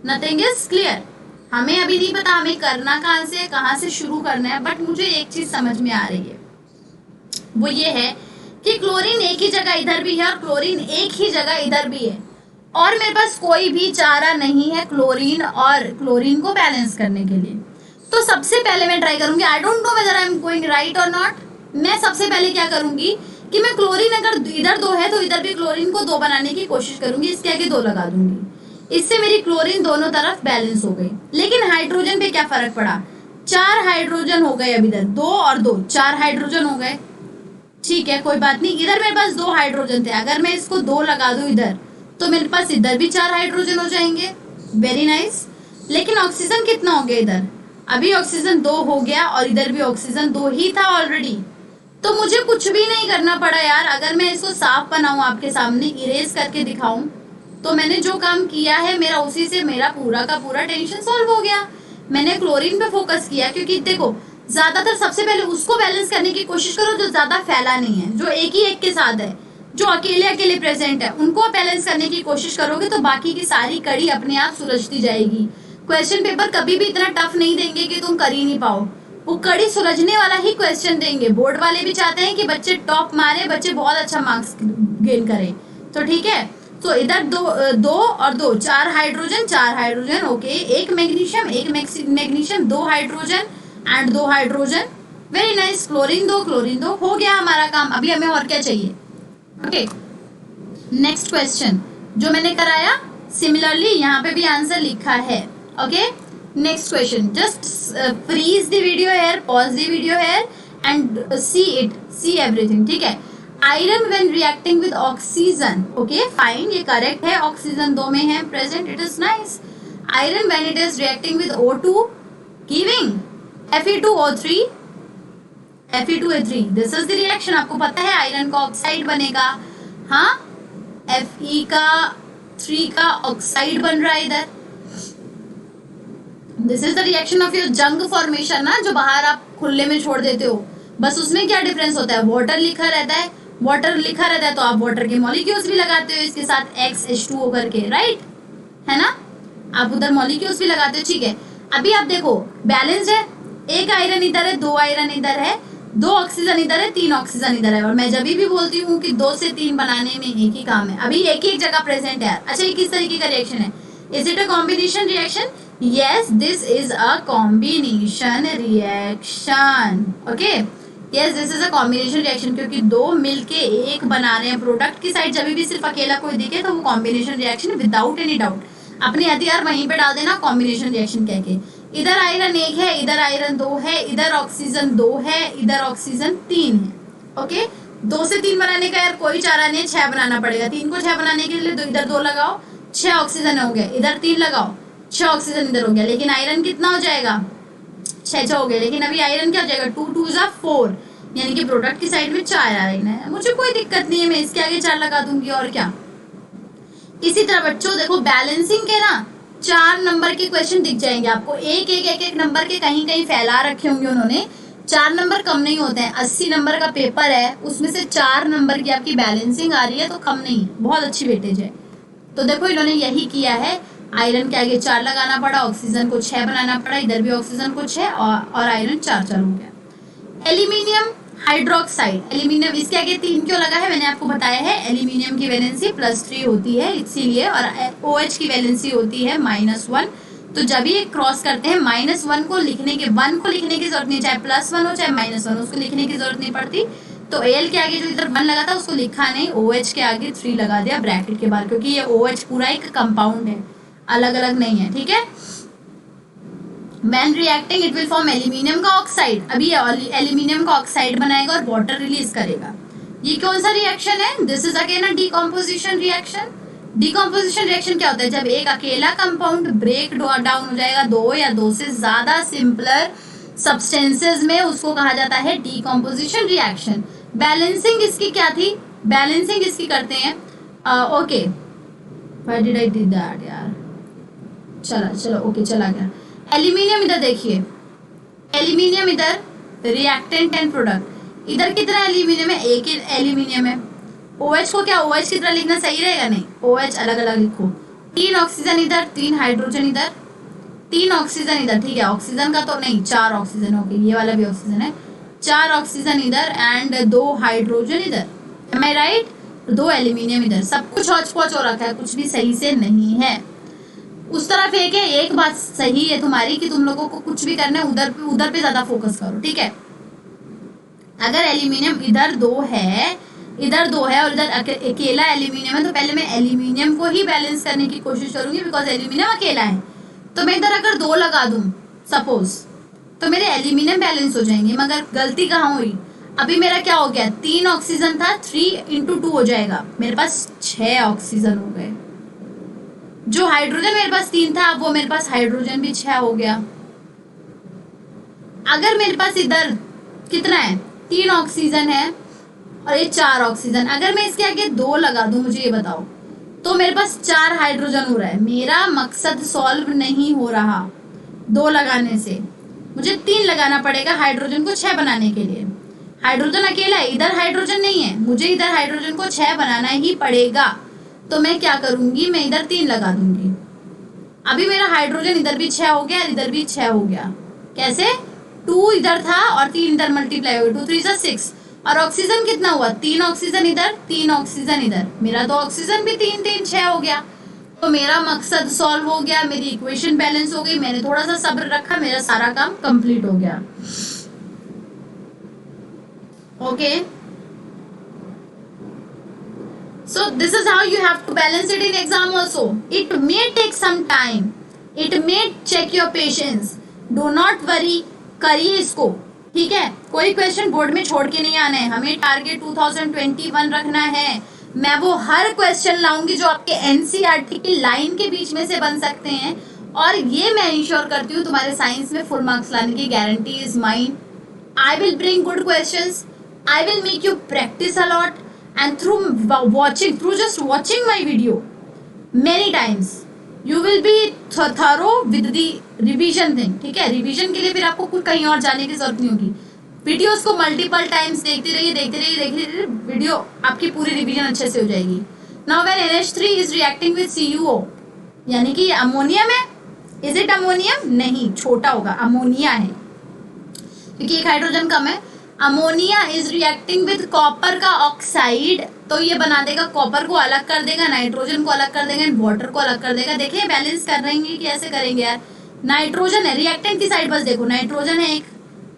[SPEAKER 1] nothing is clear. हमें अभी नहीं पता हमें करना कहाँ से शुरू करना है, बट मुझे एक चीज समझ में आ रही है, वो ये है कि क्लोरीन एक ही जगह इधर भी है और क्लोरीन एक ही जगह इधर भी है, और मेरे पास कोई भी चारा नहीं है क्लोरीन और क्लोरीन को बैलेंस करने के लिए। तो सबसे पहले मैं ट्राई करूंगी, I don't know whether I am going right और नॉट। मैं सबसे पहले क्या करूंगी कि मैं क्लोरीन अगर इधर 2 है तो इधर भी क्लोरीन को 2 बनाने की कोशिश करूंगी, इसके आगे 2 लगा दूंगी, इससे मेरी क्लोरीन दोनों तरफ बैलेंस हो गई। लेकिन हाइड्रोजन पे क्या फर्क पड़ा, 4 हाइड्रोजन हो गए, अब इधर 2 और 2 4 हाइड्रोजन हो गए, ठीक है, कोई बात नहीं। इधर मेरे पास 2 हाइड्रोजन थे, अगर मैं इसको 2 लगा दूं इधर तो मेरे पास इधर भी 4 हाइड्रोजन हो जाएंगे, वेरी नाइस। लेकिन ऑक्सीजन कितना हो गया इधर, अभी ऑक्सीजन 2 हो गया और इधर भी ऑक्सीजन 2 ही था ऑलरेडी। तो मुझे कुछ भी नहीं करना पड़ा यार। अगर मैं इसको साफ बनाऊं, आपके सामने इरेज करके दिखाऊं, तो मैंने जो काम किया है मेरा उसी से मेरा पूरा का पूरा टेंशन सॉल्व हो गया। मैंने क्लोरीन पे फोकस किया क्योंकि देखो ज्यादातर सबसे पहले उसको बैलेंस करने की कोशिश करो जो ज्यादा फैला नहीं है, जो एक ही एक के साथ है, जो अकेले अकेले प्रेजेंट है, उनको बैलेंस करने की कोशिश करोगे तो बाकी की सारी कड़ी अपने आप सुलझती जाएगी। क्वेश्चन पेपर कभी भी इतना टफ नहीं देंगे कि तुम कर ही नहीं पाओ, वो कड़ी सुलझने वाला ही क्वेश्चन देंगे। बोर्ड वाले भी चाहते हैं कि बच्चे टॉप मारे, बच्चे बहुत अच्छा मार्क्स गेन करें, तो ठीक है। तो इधर 2 और 2 4 hydrogen, okay, 1 magnesium 1 magnesium 2 hydrogen and 2 hydrogen, very nice. Chlorine 2 हो गया हमारा काम। अभी हमें और क्या चाहिए, ओके। नेक्स्ट क्वेश्चन जो मैंने कराया सिमिलरली यहाँ पे भी आंसर लिखा है, okay. Next question, just freeze the video here, pause the video here and see everything, ठीक है। Iron when reacting with oxygen, okay fine, ये करेक्ट है, ऑक्सीजन 2 में है present, it is nice. Iron when it is reacting with O2 giving Fe2O3, Fe2O3, this is the reaction. आपको पता है iron का ऑक्साइड बनेगा, हाँ, Fe का 3 का ऑक्साइड बन रहा है इधर। This is the reaction of your जंग फॉर्मेशन ना, जो बाहर आप खुले में छोड़ देते हो। बस उसमें क्या डिफरेंस होता है, वाटर लिखा रहता है, वाटर लिखा रहता है तो आप वाटर के मॉलिक्यूल्स भी लगाते हो इसके साथ XH2O करके, राइट है ना, आप उधर मॉलिक्यूल्स भी लगाते हो, ठीक है। अभी आप देखो बैलेंस है, एक आयरन इधर है, 2 आयरन इधर है, 2 ऑक्सीजन इधर है, 3 ऑक्सीजन इधर है। और मैं जब भी बोलती हूँ कि 2 से 3 बनाने में एक ही काम है, अभी एक ही एक जगह प्रेजेंट है। अच्छा ये किस तरीके का रिएक्शन है, is it a combination reaction? Yes, this is a combination reaction. Okay? Yes, this is a combination reaction क्योंकि 2 मिलके एक बना रहे हैं। प्रोडक्ट की साइड जब भी सिर्फ अकेला कोई दिखे तो वो combination reaction without any doubt. अपने हथियार वहीं पे डाल देना कॉम्बिनेशन रिएक्शन कह के। इधर आयरन 1 है, इधर आयरन 2 है, इधर ऑक्सीजन 2 है, इधर ऑक्सीजन 3 है। ओके, 2 से 3 बनाने का यार कोई चारा नहीं है, 6 बनाना पड़ेगा। 3 को 6 बनाने के लिए इधर 2 लगाओ, 6 ऑक्सीजन हो गए, इधर 3 लगाओ, 6 ऑक्सीजन इधर हो गया। लेकिन आयरन कितना हो जाएगा, 6 हो गया। लेकिन अभी आयरन क्या हो जाएगा, 2 2 जा 4, यानी कि प्रोडक्ट की साइड में 4 आयरन है। मुझे कोई दिक्कत नहीं है, मैं इसके आगे 4 लगा दूंगी और क्या। इसी तरह बच्चों देखो बैलेंसिंग के ना 4 नंबर के क्वेश्चन दिख जाएंगे आपको, एक नंबर के कहीं कहीं फैला रखे होंगे उन्होंने। 4 नंबर कम नहीं होते हैं। 80 नंबर का पेपर है, उसमें से 4 नंबर की आपकी बैलेंसिंग आ रही है तो कम नहीं, बहुत अच्छी वेटेज है। तो देखो इन्होंने यही किया है, आयरन के आगे 4 लगाना पड़ा, ऑक्सीजन को 6 बनाना पड़ा, इधर भी ऑक्सीजन को 6 और आयरन 4 हो गया। एल्यूमिनियम हाइड्रोक्साइड, एल्यूमिनियम इसके आगे 3 क्यों लगा है मैंने आपको बताया है। एल्यूमिनियम की वैलेंसी +3 होती है इसीलिए, और OH की वैलेंसी होती है -1। तो जब ये क्रॉस करते हैं -1 को लिखने के 1 को लिखने की जरूरत नहीं, चाहे +1 हो चाहे -1 उसको लिखने की जरूरत नहीं पड़ती। तो Al के आगे जो इधर 1 लगा था उसको लिखा नहीं, OH के आगे 3 लगा दिया ब्रैकेट के बाहर, क्योंकि ये OH पूरा एक कंपाउंड है, अलग अलग नहीं है, ठीक है। When reacting it will form aluminium का ऑक्साइड। अभी एल्यूमिनियम का ऑक्साइड बनाएगा और वाटर रिलीज करेगा। ये कौन सा रिएक्शन है, this is again a decomposition reaction. Decomposition reaction क्या होता है, जब एक अकेला कंपाउंड ब्रेक डाउन हो जाएगा 2 या 2 से ज्यादा सिंपलर सब्सटेंसेस में, उसको कहा जाता है डीकम्पोजिशन रिएक्शन। बैलेंसिंग इसकी क्या थी, बैलेंसिंग इसकी करते हैं okay, why did I did that यार, चलो ओके चला गया। एल्यूमिनियम इधर देखिए, एल्यूमिनियम इधर रिएक्टेंट एंड प्रोडक्ट। इधर कितना एल्यूमिनियम है, एक ही एल्यूमिनियम है। OH को क्या OH की तरह लिखना सही रहेगा, नहीं, OH अलग अलग लिखो। 3 ऑक्सीजन इधर, 3 हाइड्रोजन इधर, 3 ऑक्सीजन इधर, ठीक है। ऑक्सीजन का तो नहीं, 4 ऑक्सीजन हो गई, ये वाला भी ऑक्सीजन है। 4 ऑक्सीजन इधर एंड 2 हाइड्रोजन इधर, एम आई राइट। 2 एल्यूमिनियम इधर, सब कुछ हौच पौच हो रखा है, कुछ भी सही से नहीं है। उस तरफ एक है, एक बात सही है तुम्हारी कि तुम लोगों को कुछ भी करना है उधर पे ज्यादा फोकस करो, ठीक है। अगर एल्यूमिनियम इधर 2 है, इधर 2 है और इधर अकेला एल्यूमिनियम है, तो पहले मैं एल्यूमिनियम को ही बैलेंस करने की कोशिश करूंगी, बिकॉज एल्यूमिनियम अकेला है। तो मैं इधर अगर 2 लगा दूं सपोज, तो मेरे एल्यूमिनियम बैलेंस हो जाएंगे। मगर गलती कहाँ हुई, अभी मेरा क्या हो गया, 3 ऑक्सीजन था, 3 × 2 हो जाएगा, मेरे पास 6 ऑक्सीजन हो गए। जो हाइड्रोजन मेरे पास 3 था, अब वो मेरे पास हाइड्रोजन भी 6 हो गया। अगर मेरे पास इधर कितना है, 3 ऑक्सीजन है और ये 4 ऑक्सीजन, अगर मैं इसके आगे 2 लगा दूं, मुझे ये बताओ, तो मेरे पास 4 हाइड्रोजन हो रहा है। मेरा मकसद सॉल्व नहीं हो रहा 2 लगाने से, मुझे 3 लगाना पड़ेगा हाइड्रोजन को 6 बनाने के लिए। हाइड्रोजन अकेला है, इधर हाइड्रोजन नहीं है, मुझे इधर हाइड्रोजन को 6 बनाना ही पड़ेगा। तो मैं क्या करूंगी, मैं इधर 3 लगा दूंगी। अभी मेरा हाइड्रोजन इधर भी 6 हो गया, इधर भी 6 हो गया। कैसे, 2 इधर था और 3 इधर मल्टीप्लाई हो गया, 2 3 6। और ऑक्सीजन कितना हुआ, 3 ऑक्सीजन इधर, 3 ऑक्सीजन इधर, मेरा तो ऑक्सीजन भी 3 3 6 हो गया। तो मेरा मकसद सॉल्व हो गया, मेरी इक्वेशन बैलेंस हो गई। मैंने थोड़ा सा सब्र रखा, मेरा सारा काम कंप्लीट हो गया। Okay, so this is how you have to balance it in exam also. It may take some time, it may check your patience, do not worry, करिए इसको, ठीक है। कोई क्वेश्चन बोर्ड में छोड़ के नहीं आना है, हमें टारगेट 2021 रखना है। मैं वो हर क्वेश्चन लाऊंगी जो आपके NCERT की लाइन के बीच में से बन सकते हैं, और ये मैं इंश्योर करती हूँ तुम्हारे साइंस में फुल मार्क्स लाने की guarantee is mine. I will bring good questions, I will make you practice a lot, and through just watching my video many times, you will be thorough with the revision thing, ठीक है। Revision के लिए फिर आपको कुछ कहीं और जाने की जरूरत नहीं होगी, वीडियोस को मल्टीपल टाइम्स देखते रहिए, वीडियो आपकी पूरी रिवीजन अच्छे से हो जाएगी। Now when NH3 is reacting with CuO, यानी कि अमोनियम है, इज इट अमोनियम? नहीं, छोटा होगा, अमोनिया है क्योंकि एक हाइड्रोजन कम है। Ammonia is reacting with copper का ऑक्साइड, तो ये बना देगा, कॉपर को अलग कर देगा, नाइट्रोजन को अलग कर देगा एंड वाटर को अलग कर देगा। देखिए बैलेंस कर रहे हैं कि ऐसे करेंगे यार। नाइट्रोजन है रिएक्टेंट की साइड, बस देखो नाइट्रोजन है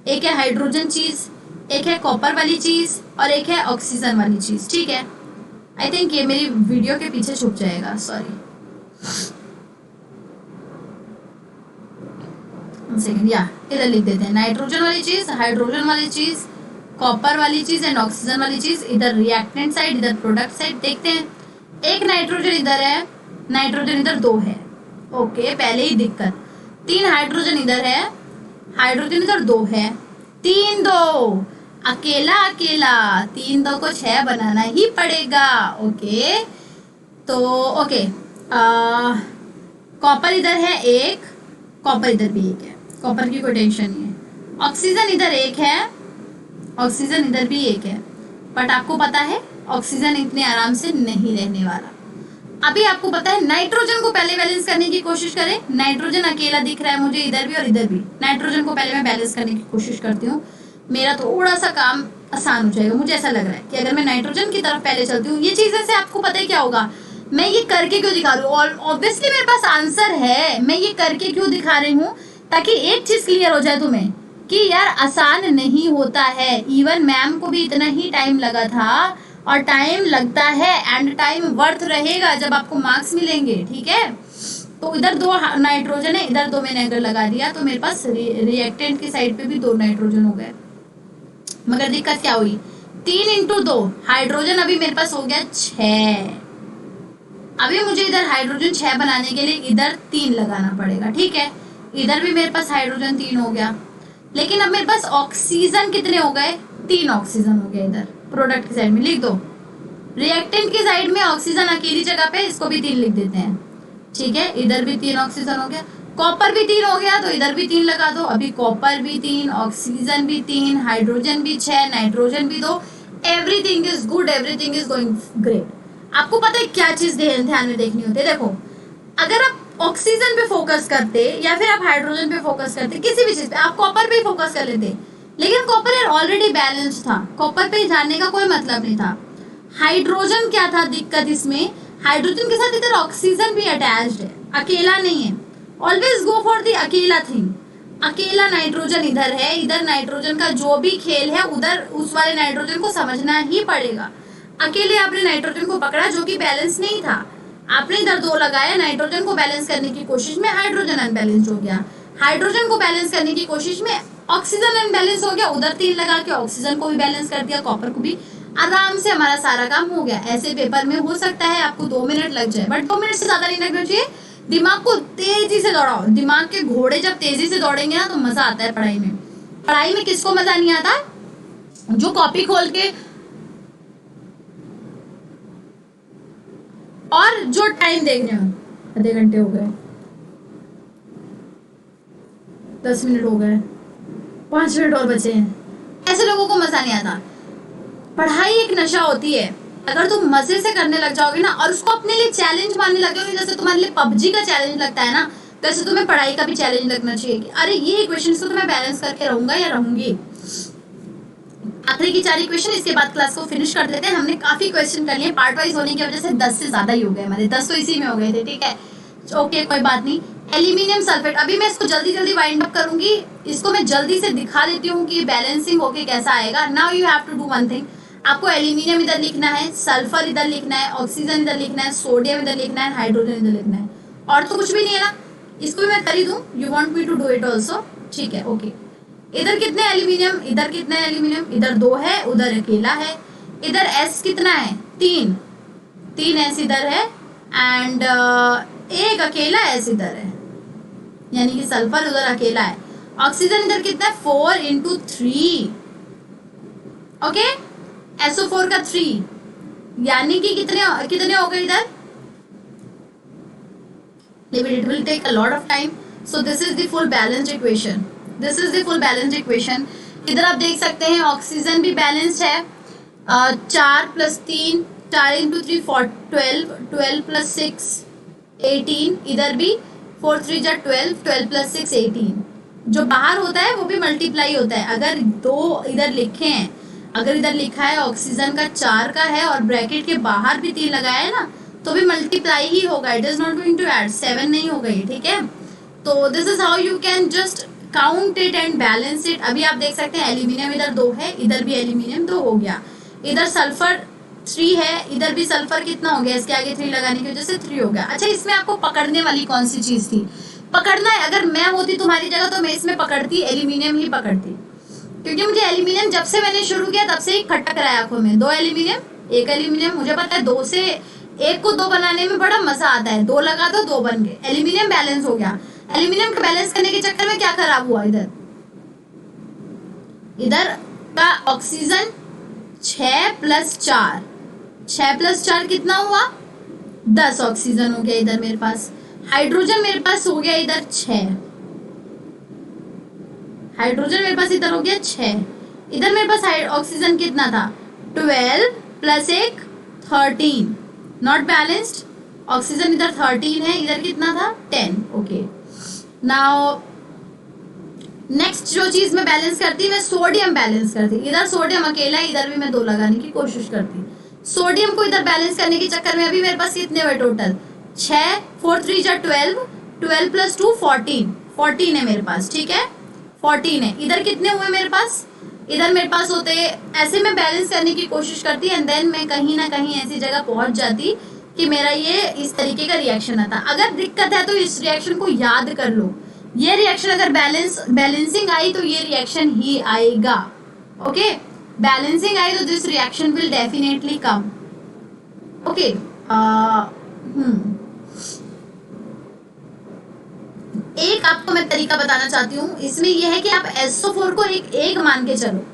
[SPEAKER 1] एक है हाइड्रोजन चीज, एक है कॉपर वाली चीज और एक है ऑक्सीजन वाली चीज, ठीक है। आई थिंक ये मेरी वीडियो के पीछे छुप जाएगा, सॉरी सेकंड, या इधर लिख देते हैं नाइट्रोजन वाली चीज, हाइड्रोजन वाली चीज, कॉपर वाली चीज एंड ऑक्सीजन वाली चीज, इधर रिएक्टेंट साइड, इधर प्रोडक्ट साइड। देखते हैं, एक नाइट्रोजन इधर है, नाइट्रोजन इधर 2 है, ओके पहले ही दिक्कत। 3 हाइड्रोजन इधर है, हाइड्रोजन इधर 2 है, 3 2 अकेला अकेला, 3 2 को 6 बनाना ही पड़ेगा, ओके। तो ओके, कॉपर इधर है 1, कॉपर इधर भी 1 है, कॉपर की कोई टेंशन नहीं है। ऑक्सीजन इधर 1 है, ऑक्सीजन इधर भी 1 है, बट आपको पता है ऑक्सीजन इतने आराम से नहीं रहने वाला। अभी आपको पता है नाइट्रोजन को पहले बैलेंस करने की कोशिश करें। नाइट्रोजन अकेला दिख रहा है मुझे इधर भी और इधर भी, नाइट्रोजन को पहले मैं बैलेंस करने की कोशिश करती हूँ, मेरा थोड़ा सा काम आसान हो जाएगा। मुझे ऐसा लग रहा है कि अगर मैं नाइट्रोजन की तरफ पहले चलती हूँ, ये चीजें से आपको पता है क्या होगा, मैं ये करके क्यों दिखा रही हूँ, और ऑब्वियसली मेरे पास आंसर है, मैं ये करके क्यों दिखा रही हूँ, ताकि एक चीज क्लियर हो जाए तुम्हें कि यार आसान नहीं होता है। इवन मैम को भी इतना ही टाइम लगा था और टाइम लगता है एंड टाइम वर्थ रहेगा जब आपको मार्क्स मिलेंगे, ठीक है। तो इधर 2 नाइट्रोजन है, इधर 2 मैंने अगर लगा दिया तो मेरे पास रिएक्टेंट की साइड पे भी 2 नाइट्रोजन हो गए। मगर दिक्कत क्या हुई, 3 इंटू 2 हाइड्रोजन अभी मेरे पास हो गया 6। अभी मुझे इधर हाइड्रोजन 6 बनाने के लिए इधर 3 लगाना पड़ेगा, ठीक है। इधर भी मेरे पास हाइड्रोजन 3 हो गया, लेकिन अब मेरे पास ऑक्सीजन कितने हो गए, 3 ऑक्सीजन हो गया। इधर प्रोडक्ट की साइड में लिख दो, रिएक्टेंट की साइड में ऑक्सीजन अकेली जगह पे, इसको भी 3 लिख देते हैं, ठीक है। इधर भी 3 ऑक्सीजन हो गया, कॉपर भी 3 हो गया तो इधर भी 3 लगा दो। अभी कॉपर भी 3, ऑक्सीजन भी 3, हाइड्रोजन भी 6, नाइट्रोजन भी 2, everything is good, everything is going great. आपको पता है क्या चीज ध्यान में देखनी होती है, देखो अगर आप ऑक्सीजन पे फोकस करते या फिर आप हाइड्रोजन पे फोकस करते, किसी भी चीज पे, आप कॉपर पे फोकस कर लेते, लेकिन कॉपर यार ऑलरेडी बैलेंस था, कॉपर पे जाने का कोई मतलब नहीं था। हाइड्रोजन क्या था दिक्कत इसमें, हाइड्रोजन के साथ इधर ऑक्सीजन भी अटैच्ड है, अकेला नहीं है। ऑलवेज गो फॉर द अकेला थिंग, अकेला नाइट्रोजन इधर है, इधर नाइट्रोजन का जो भी खेल है उधर उस वाले नाइट्रोजन को समझना ही पड़ेगा। अकेले आपने नाइट्रोजन को पकड़ा जो कि बैलेंस नहीं था, आपने इधर 2 लगाया, नाइट्रोजन को बैलेंस करने की कोशिश में हाइड्रोजन अनबैलेंस हो गया, हाइड्रोजन को बैलेंस करने की कोशिश में ऑक्सीजन अनबैलेंस हो गया, उधर 3 लगा के ऑक्सीजन को भी बैलेंस कर दिया, कॉपर को भी, आराम से हमारा सारा काम हो गया। ऐसे पेपर में हो सकता है आपको 2 मिनट लग जाए, बट 2 मिनट से ज्यादा नहीं लगना चाहिए। दिमाग को तेजी से दौड़ाओ, दिमाग के घोड़े जब तेजी से दौड़ेंगे ना तो मजा आता है पढ़ाई में। पढ़ाई में किसको मजा नहीं आता, जो कॉपी खोल के और जो टाइम देख रहे हो, आधे घंटे हो गए, 10 मिनट हो गए, 5 मिनट और बचे हैं, ऐसे लोगों को मजा नहीं आता। पढ़ाई एक नशा होती है, अगर तुम मजे से करने लग जाओगे ना और उसको अपने लिए चैलेंज मानने लग जाओगे, जैसे तुम्हारे लिए पबजी का चैलेंज लगता है ना, वैसे तुम्हें पढ़ाई का भी चैलेंज लगना चाहिए कि अरे ये इक्वेशंस को तो मैं बैलेंस करके रहूंगा या रहूंगी। आखिरी की 4 इक्वेशन, इसके बाद क्लास को फिनिश कर देते हैं। हमने काफी क्वेश्चन कर लिए, पार्ट वाइज होने की वजह से 10 से ज्यादा ही हो गए हमारे, 10 तो इसी में हो गए थे, ठीक है। ओके कोई बात नहीं। एल्यूमिनियम सल्फेट, अभी मैं इसको जल्दी जल्दी वाइंड अप करूंगी, इसको मैं जल्दी से दिखा देती हूँ कि बैलेंसिंग होके कैसा आएगा। Now you have to do one thing, आपको एल्यूमिनियम इधर लिखना है, सल्फर इधर लिखना है, ऑक्सीजन इधर लिखना है, सोडियम इधर लिखना है, हाइड्रोजन इधर लिखना है, और तो कुछ भी नहीं है ना। इसको भी मैं कर ही दूं, you want me to do it also, ठीक है ओके। इधर कितने एल्यूमिनियम, इधर कितने एल्यूमिनियम, इधर 2 है, उधर अकेला है। इधर एस कितना है, 3 एस इधर है एंड एक अकेला एस इधर है, यानी कि सल्फर उधर अकेला है। ऑक्सीजन इधर कितना है, 4 इंटू 3, ओके। SO4 का 3, यानी कि कितने हो गए इधर it will take a lot of time. So this is the full balanced equation. This is the full balanced equation. इधर आप देख सकते हैं ऑक्सीजन भी बैलेंस्ड है. 4 + 3, 4 × 3 12, 12 + 6 18. इधर भी 4 × 3 = 12, 12 + 6 18. जो बाहर होता है वो भी मल्टीप्लाई होता है. अगर दो इधर लिखे हैं, अगर इधर लिखा है ऑक्सीजन का 4 का है और ब्रैकेट के बाहर भी 3 लगाया है ना, तो भी मल्टीप्लाई ही होगा. It is not going to add, 7 नहीं होगा ये. ठीक है, तो this is how you can just count it and balance it. अभी आप देख सकते हैं एल्यूमिनियम इधर 2 है, इधर भी एल्यूमिनियम 2 हो गया. इधर सल्फर 3 है, इधर भी सल्फर कितना हो गया, इसके आगे 3 लगाने की वजह से 3 हो गया. अच्छा, इसमें आपको पकड़ने वाली कौन सी चीज थी? पकड़ना है. अगर मैं होती तुम्हारी जगह तो मैं इसमें पकड़ती एल्यूमिनियम ही पकड़ती, क्योंकि मुझे एल्यूमिनियम जब से मैंने शुरू किया तब से ही खटक रहा है आंखों में. 2 एल्यूमिनियम, 1 एल्यूमिनियम. मुझे पता है 2 से 1 को 2 बनाने में बड़ा मजा आता है. 2 लगा दो, 2 बन गए. एल्यूमिनियम बैलेंस हो गया. एल्यूमिनियम को बैलेंस करने के चक्कर में क्या खराब हुआ? इधर का ऑक्सीजन 6 + 4, 6 + 4 कितना हुआ? 10 ऑक्सीजन हो गया इधर मेरे पास. हाइड्रोजन मेरे पास हो गया इधर 6. हाइड्रोजन मेरे पास इधर हो गया 6. इधर मेरे पास ऑक्सीजन कितना था? 12 + 1 13. Not balanced. ऑक्सीजन इधर 13 है, इधर कितना था? 10. ओके, नाउ नेक्स्ट जो चीज मैं बैलेंस करती, मैं सोडियम बैलेंस करती. इधर सोडियम अकेला है, इधर भी मैं 2 लगाने की कोशिश करती. सोडियम को इधर बैलेंस करने के चक्कर में अभी मेरे पास कितने हुए टोटल? 6, 4 × 3 = 12, 12 + 2 14. 14 है मेरे पास. ठीक है, 14 है. इधर कितने हुए मेरे पास? इधर मेरे पास होते, ऐसे मैं बैलेंस करने की कोशिश करती एंड देन मैं कहीं ना कहीं ऐसी जगह पहुंच जाती कि मेरा ये इस तरीके का रिएक्शन आता. अगर दिक्कत है तो इस रिएक्शन को याद कर लो. ये रिएक्शन अगर बैलेंसिंग आई तो ये रिएक्शन ही आएगा. ओके, बैलेंसिंग आई तो this reaction will definitely come. Okay, एक आपको मैं तरीका बताना चाहती हूँ. इसमें यह है कि आप SO4 को एक मान के चलो.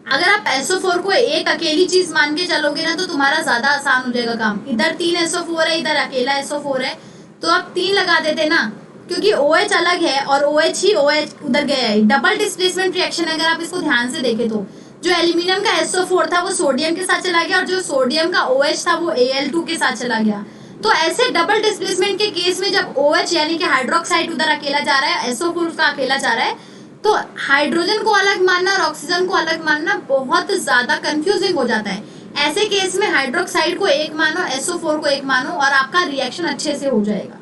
[SPEAKER 1] अगर आप SO4 को एक अकेली चीज मान के चलोगे ना तो तुम्हारा ज्यादा आसान हो जाएगा काम. इधर 3 SO4 है, इधर अकेला SO4 है, तो आप 3 लगा देते ना, क्योंकि OH अलग है और OH ही OH उधर गया है. Double displacement reaction. अगर आप इसको ध्यान से देखें तो जो एल्यूमिनियम का SO4 था वो सोडियम के साथ चला गया और जो सोडियम का OH था वो Al2 के साथ चला गया. तो ऐसे डबल डिस्प्लेसमेंट के केस में जब OH यानी कि हाइड्रोक्साइड उधर अकेला जा रहा है, SO4 उसका अकेला जा रहा है, तो हाइड्रोजन को अलग मानना और ऑक्सीजन को अलग मानना बहुत ज्यादा कंफ्यूजिंग हो जाता है. ऐसे केस में हाइड्रोक्साइड को एक मानो, SO4 को एक मानो और आपका रिएक्शन अच्छे से हो जाएगा.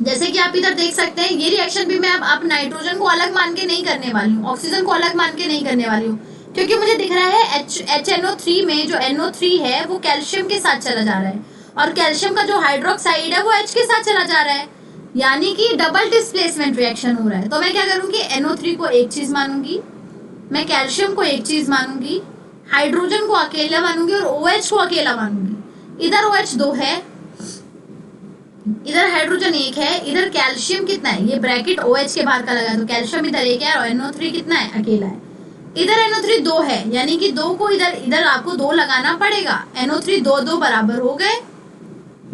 [SPEAKER 1] जैसे कि आप इधर देख सकते हैं, ये रिएक्शन भी मैं अब नाइट्रोजन को अलग मान के नहीं करने वाली हूँ, ऑक्सीजन को अलग मान के नहीं करने वाली हूँ, क्योंकि मुझे दिख रहा है HNO3 में जो NO3 है वो कैल्शियम के साथ चला जा रहा है और कैल्शियम का जो हाइड्रोक्साइड है वो H के साथ चला जा रहा है, यानी कि डबल डिस्प्लेसमेंट रिएक्शन हो रहा है. तो मैं क्या करूंगी, NO3 को एक चीज मानूंगी, मैं कैल्शियम को एक चीज मानूंगी, हाइड्रोजन को अकेला मानूंगी और OH को अकेला मानूंगी. इधर OH 2 है, इधर हाइड्रोजन 1 है, इधर कैल्शियम कितना है, ये ब्रैकेट OH के बाहर का लगा तो कैल्शियम इधर 1 है और NO3 कितना है, अकेला है. इधर NO3 2 है, यानी कि 2 को इधर आपको 2 लगाना पड़ेगा. NO3 2 बराबर हो गए,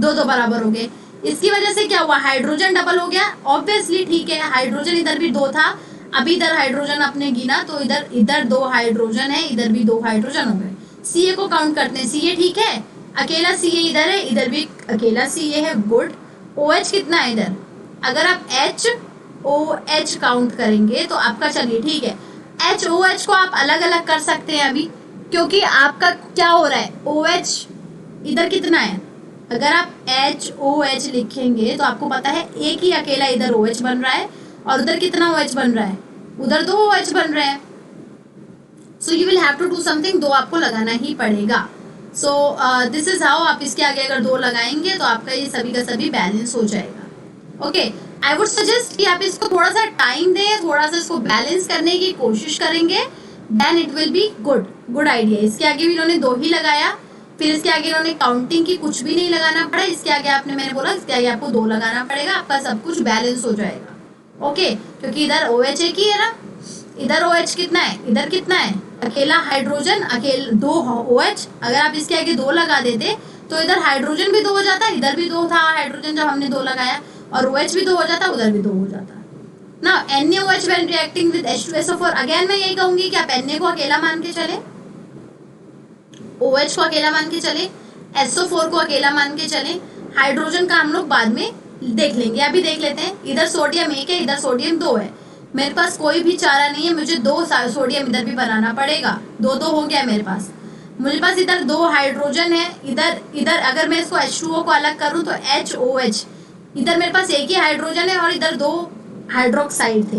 [SPEAKER 1] 2 बराबर हो गए. इसकी वजह से क्या हुआ, हाइड्रोजन डबल हो गया. ऑब्वियसली ठीक है, हाइड्रोजन इधर भी 2 था, अभी इधर हाइड्रोजन अपने गिना तो इधर 2 हाइड्रोजन है, इधर भी 2 हाइड्रोजन हो गए. Ca को काउंट करते हैं, Ca ठीक है, अकेला Ca इधर है, इधर भी अकेला Ca है. गुड. OH कितना है इधर, अगर आप HOH काउंट करेंगे तो आपका, चलिए ठीक है, HOH को आप अलग अलग कर सकते हैं अभी, क्योंकि आपका क्या हो रहा है, OH इधर कितना है, अगर आप HOH लिखेंगे तो आपको पता है एक ही अकेला इधर OH बन रहा है और उधर कितना OH बन रहा है, उधर 2 OH बन रहे हैं. So you will have to do something, 2 आपको लगाना ही पड़ेगा. So this is how. आप इसके आगे अगर 2 लगाएंगे तो आपका ये सभी का सभी बैलेंस हो जाएगा. ओके, आई वुड सजेस्ट कि आप इसको थोड़ा सा टाइम दें, थोड़ा सा इसको बैलेंस करने की कोशिश करेंगे, then it will be good idea. इसके आगे भी इन्होंने 2 ही लगाया, फिर इसके आगे इन्होंने काउंटिंग की, कुछ भी नहीं लगाना पड़ा. इसके आगे मैंने बोला इसके आगे आपको 2 लगाना पड़ेगा, आपका सब कुछ बैलेंस हो जाएगा. ओके, क्योंकि इधर OH एक ही है ना, इधर OH कितना है, इधर कितना है, अकेला हाइड्रोजन, अकेला 2 OH. अगर आप इसके आगे 2 लगा देते तो इधर हाइड्रोजन भी 2 हो जाता, इधर भी 2 था हाइड्रोजन जब हमने 2 लगाया, और OH भी 2 हो जाता, उधर भी 2 हो जाता। ना NaOH when reacting with H2SO4, again मैं यही कहूंगी कि आप Na को अकेला मान के चले, OH को अकेला मान के चले, SO4 को अकेला मान के चले, हाइड्रोजन का हम लोग बाद में देख लेंगे, अभी देख लेते हैं। इधर सोडियम 1 है, इधर सोडियम 2 है, मेरे पास कोई भी चारा नहीं है, मुझे 2 सोडियम इधर भी बनाना पड़ेगा, 2 हो गया मेरे पास। मुझे पास इधर 2 हाइड्रोजन है, इधर अगर मैं इसको H2O को अलग करूं तो HOH, इधर मेरे पास एक ही हाइड्रोजन है और इधर 2 हाइड्रोक्साइड थे।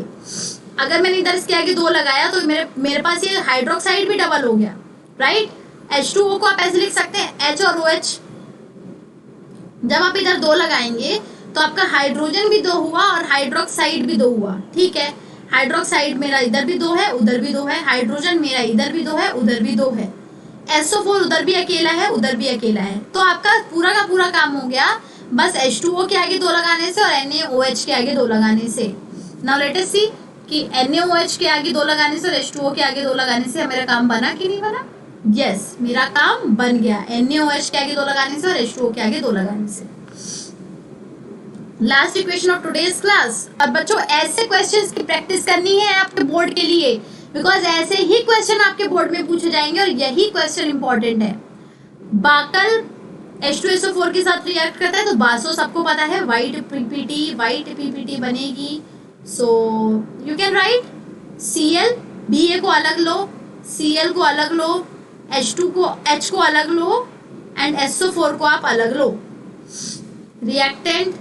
[SPEAKER 1] अगर मैंने इधर इसके आगे 2 लगाया तो मेरे पास ये हाइड्रोक्साइड भी डबल हो गया, राइट। H2O को आप ऐसे लिख सकते हैं H और OH। जब आप इधर 2 लगाएंगे तो आपका हाइड्रोजन भी 2 हुआ और हाइड्रोक्साइड भी 2 हुआ, ठीक है। हाइड्रोक्साइड मेरा इधर भी 2 है, उधर भी 2 है, हाइड्रोजन मेरा इधर भी 2 है, उधर भी 2 है, SO4 उधर भी अकेला है, उधर भी अकेला है। तो आपका पूरा का पूरा काम हो गया बस H2O के आगे 2 लगाने से और NaOH के आगे 2 लगाने से। नाउ लेट अस सी कि NaOH के आगे 2 लगाने से और H2O के आगे 2 लगाने से मेरा काम बना कि नहीं बना? यस, मेरा काम बन गया। NaOH के आगे 2 लगाने से और H2O के आगे 2 लगाने से। Last equation of today's class. और बच्चों ऐसे क्वेश्चंस की प्रैक्टिस करनी है आपके बोर्ड के लिए, बिकॉज ऐसे ही क्वेश्चन आपके बोर्ड में पूछे जाएंगे और यही क्वेश्चन इंपॉर्टेंट है। बाकल H2SO4 के साथ रिएक्ट करता है तो बासो सबको पता है, व्हाइट पीपीटी बनेगी। So you can right Cl, Ba को अलग लो, Cl को अलग लो, H2 को H को अलग लो एंड SO4 को आप अलग लो। रिएक्टेंट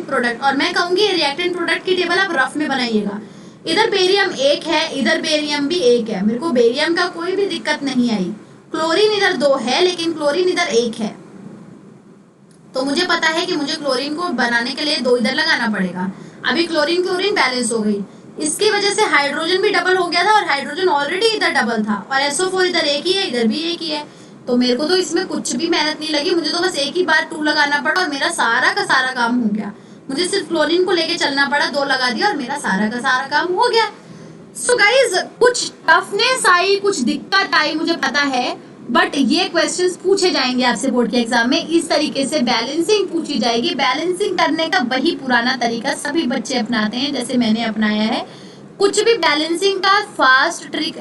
[SPEAKER 1] प्रोडक्ट और मैं कहूंगी रिएक्टेंट प्रोडक्ट की टेबल आप रफ में बनाइएगा। इधर बेरियम 1 है, इधर बेरियम भी 1 है, मेरे को बेरियम का कोई भी दिक्कत नहीं आई। क्लोरीन इधर 2 है लेकिन क्लोरीन इधर 1 है, तो मुझे पता है कि मुझे क्लोरीन को बनाने के लिए 2 इधर लगाना पड़ेगा। अभी क्लोरीन बैलेंस हो गई, इसकी वजह से हाइड्रोजन भी डबल हो गया था और हाइड्रोजन ऑलरेडी इधर डबल था और SO4 इधर 1 ही है, इधर भी 1 ही है। तो मेरे को तो इसमें कुछ भी मेहनत नहीं लगी, मुझे तो बस एक ही बार 2 लगाना पड़ा और मेरा सारा का सारा काम हो गया। मुझे सिर्फ क्लोरीन को लेके चलना पड़ा, 2 लगा दिया और मेरा सारा का सारा काम हो गया। सो गाइज कुछ टफनेस आई, कुछ दिक्कत आई, मुझे पता है, बट ये क्वेश्चंस पूछे जाएंगे आपसे बोर्ड के एग्जाम में। इस तरीके से बैलेंसिंग पूछी जाएगी। बैलेंसिंग करने का वही पुराना तरीका सभी बच्चे अपनाते हैं जैसे मैंने अपनाया है। कुछ भी बैलेंसिंग का फास्ट ट्रिक,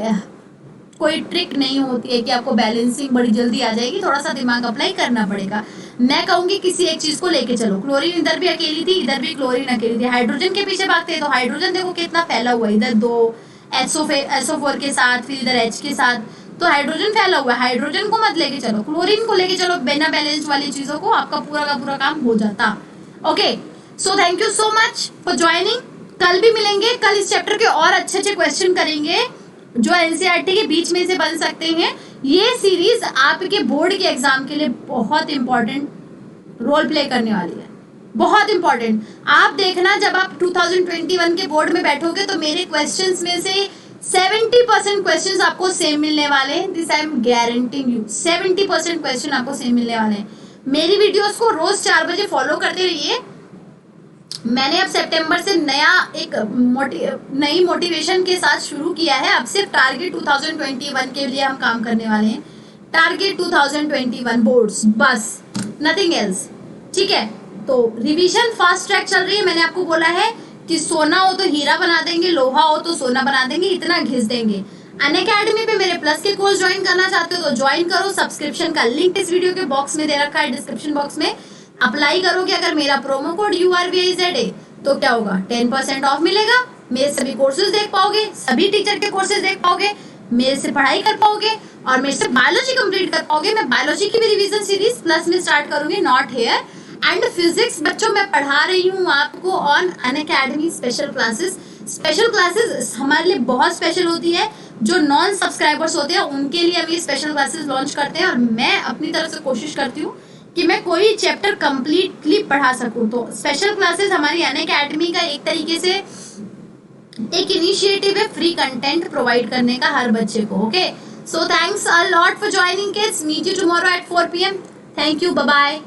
[SPEAKER 1] कोई ट्रिक नहीं होती है कि आपको बैलेंसिंग बड़ी जल्दी आ जाएगी, थोड़ा सा दिमाग अप्लाई करना पड़ेगा। मैं कहूंगी किसी एक चीज को लेके चलो। क्लोरीन इधर भी अकेली थी, इधर भी क्लोरीन अकेली थी, हाइड्रोजन के पीछे भागते हैं तो हाइड्रोजन देखो कितना फैला हुआ है, इधर 2 SO4 के साथ, फिर इधर H के साथ, तो हाइड्रोजन फैला हुआ है। हाइड्रोजन को मत लेके चलो, क्लोरीन को लेके चलो, बिना बैलेंस वाली चीजों को, आपका पूरा का पूरा काम हो जाता। Okay, so thank you so much for joining. कल भी मिलेंगे, कल इस चैप्टर के और अच्छे क्वेश्चन करेंगे जो NCERT के बीच में से बन सकते हैं। ये सीरीज आपके बोर्ड के एग्जाम के लिए बहुत इंपॉर्टेंट रोल प्ले करने वाली है, बहुत इंपॉर्टेंट। आप देखना जब आप 2021 के बोर्ड में बैठोगे तो मेरे क्वेश्चंस में से 70% क्वेश्चंस आपको सेम मिलने वाले हैं। This I am guaranteeing you, 70% question आपको सेम मिलने वाले हैं। मेरी वीडियोस को रोज 4 बजे फॉलो करते रहिए। मैंने अब सितंबर से नई मोटिवेशन के साथ शुरू किया है। अब सिर्फ टारगेट 2021 के लिए हम काम करने वाले हैं। टारगेट 2021 बोर्ड्स, बस नथिंग एल्स, ठीक है। तो रिवीजन फास्ट ट्रैक चल रही है। मैंने आपको बोला है कि सोना हो तो हीरा बना देंगे, लोहा हो तो सोना बना देंगे, इतना घिस देंगे। अनअकैडमी पे मेरे प्लस के कोर्स ज्वाइन करना चाहते हो तो ज्वाइन करो। सब्सक्रिप्शन का लिंक इस वीडियो के बॉक्स में दे रखा है, डिस्क्रिप्शन बॉक्स में। अप्लाई करोगे अगर मेरा प्रोमो कोड URVIZA तो क्या होगा, 10% ऑफ मिलेगा। मेरे सभी कोर्सेज देख पाओगे, सभी टीचर के कोर्सेज देख पाओगे, मेरे से पढ़ाई कर पाओगे और मेरे से बायोलॉजी कंप्लीट कर पाओगे। मैं बायोलॉजी की भी रिवीजन सीरीज प्लस में स्टार्ट करूंगी, नॉट हेयर। एंड फिजिक्स बच्चों मैं पढ़ा रही हूँ आपको on Unacademy special classes. Special classes हमारे लिए बहुत स्पेशल होती है। जो नॉन सब्सक्राइबर्स होते हैं उनके लिए हम ये स्पेशल क्लासेस लॉन्च करते हैं और मैं अपनी तरफ से कोशिश करती हूँ कि मैं कोई चैप्टर कंप्लीटली पढ़ा सकूं। तो स्पेशल क्लासेस हमारी अनअकैडमी का एक तरीके से एक इनिशिएटिव है फ्री कंटेंट प्रोवाइड करने का हर बच्चे को। Okay, so thanks a lot for joining kids. Meet you tomorrow at 4 PM। Thank you, bye bye.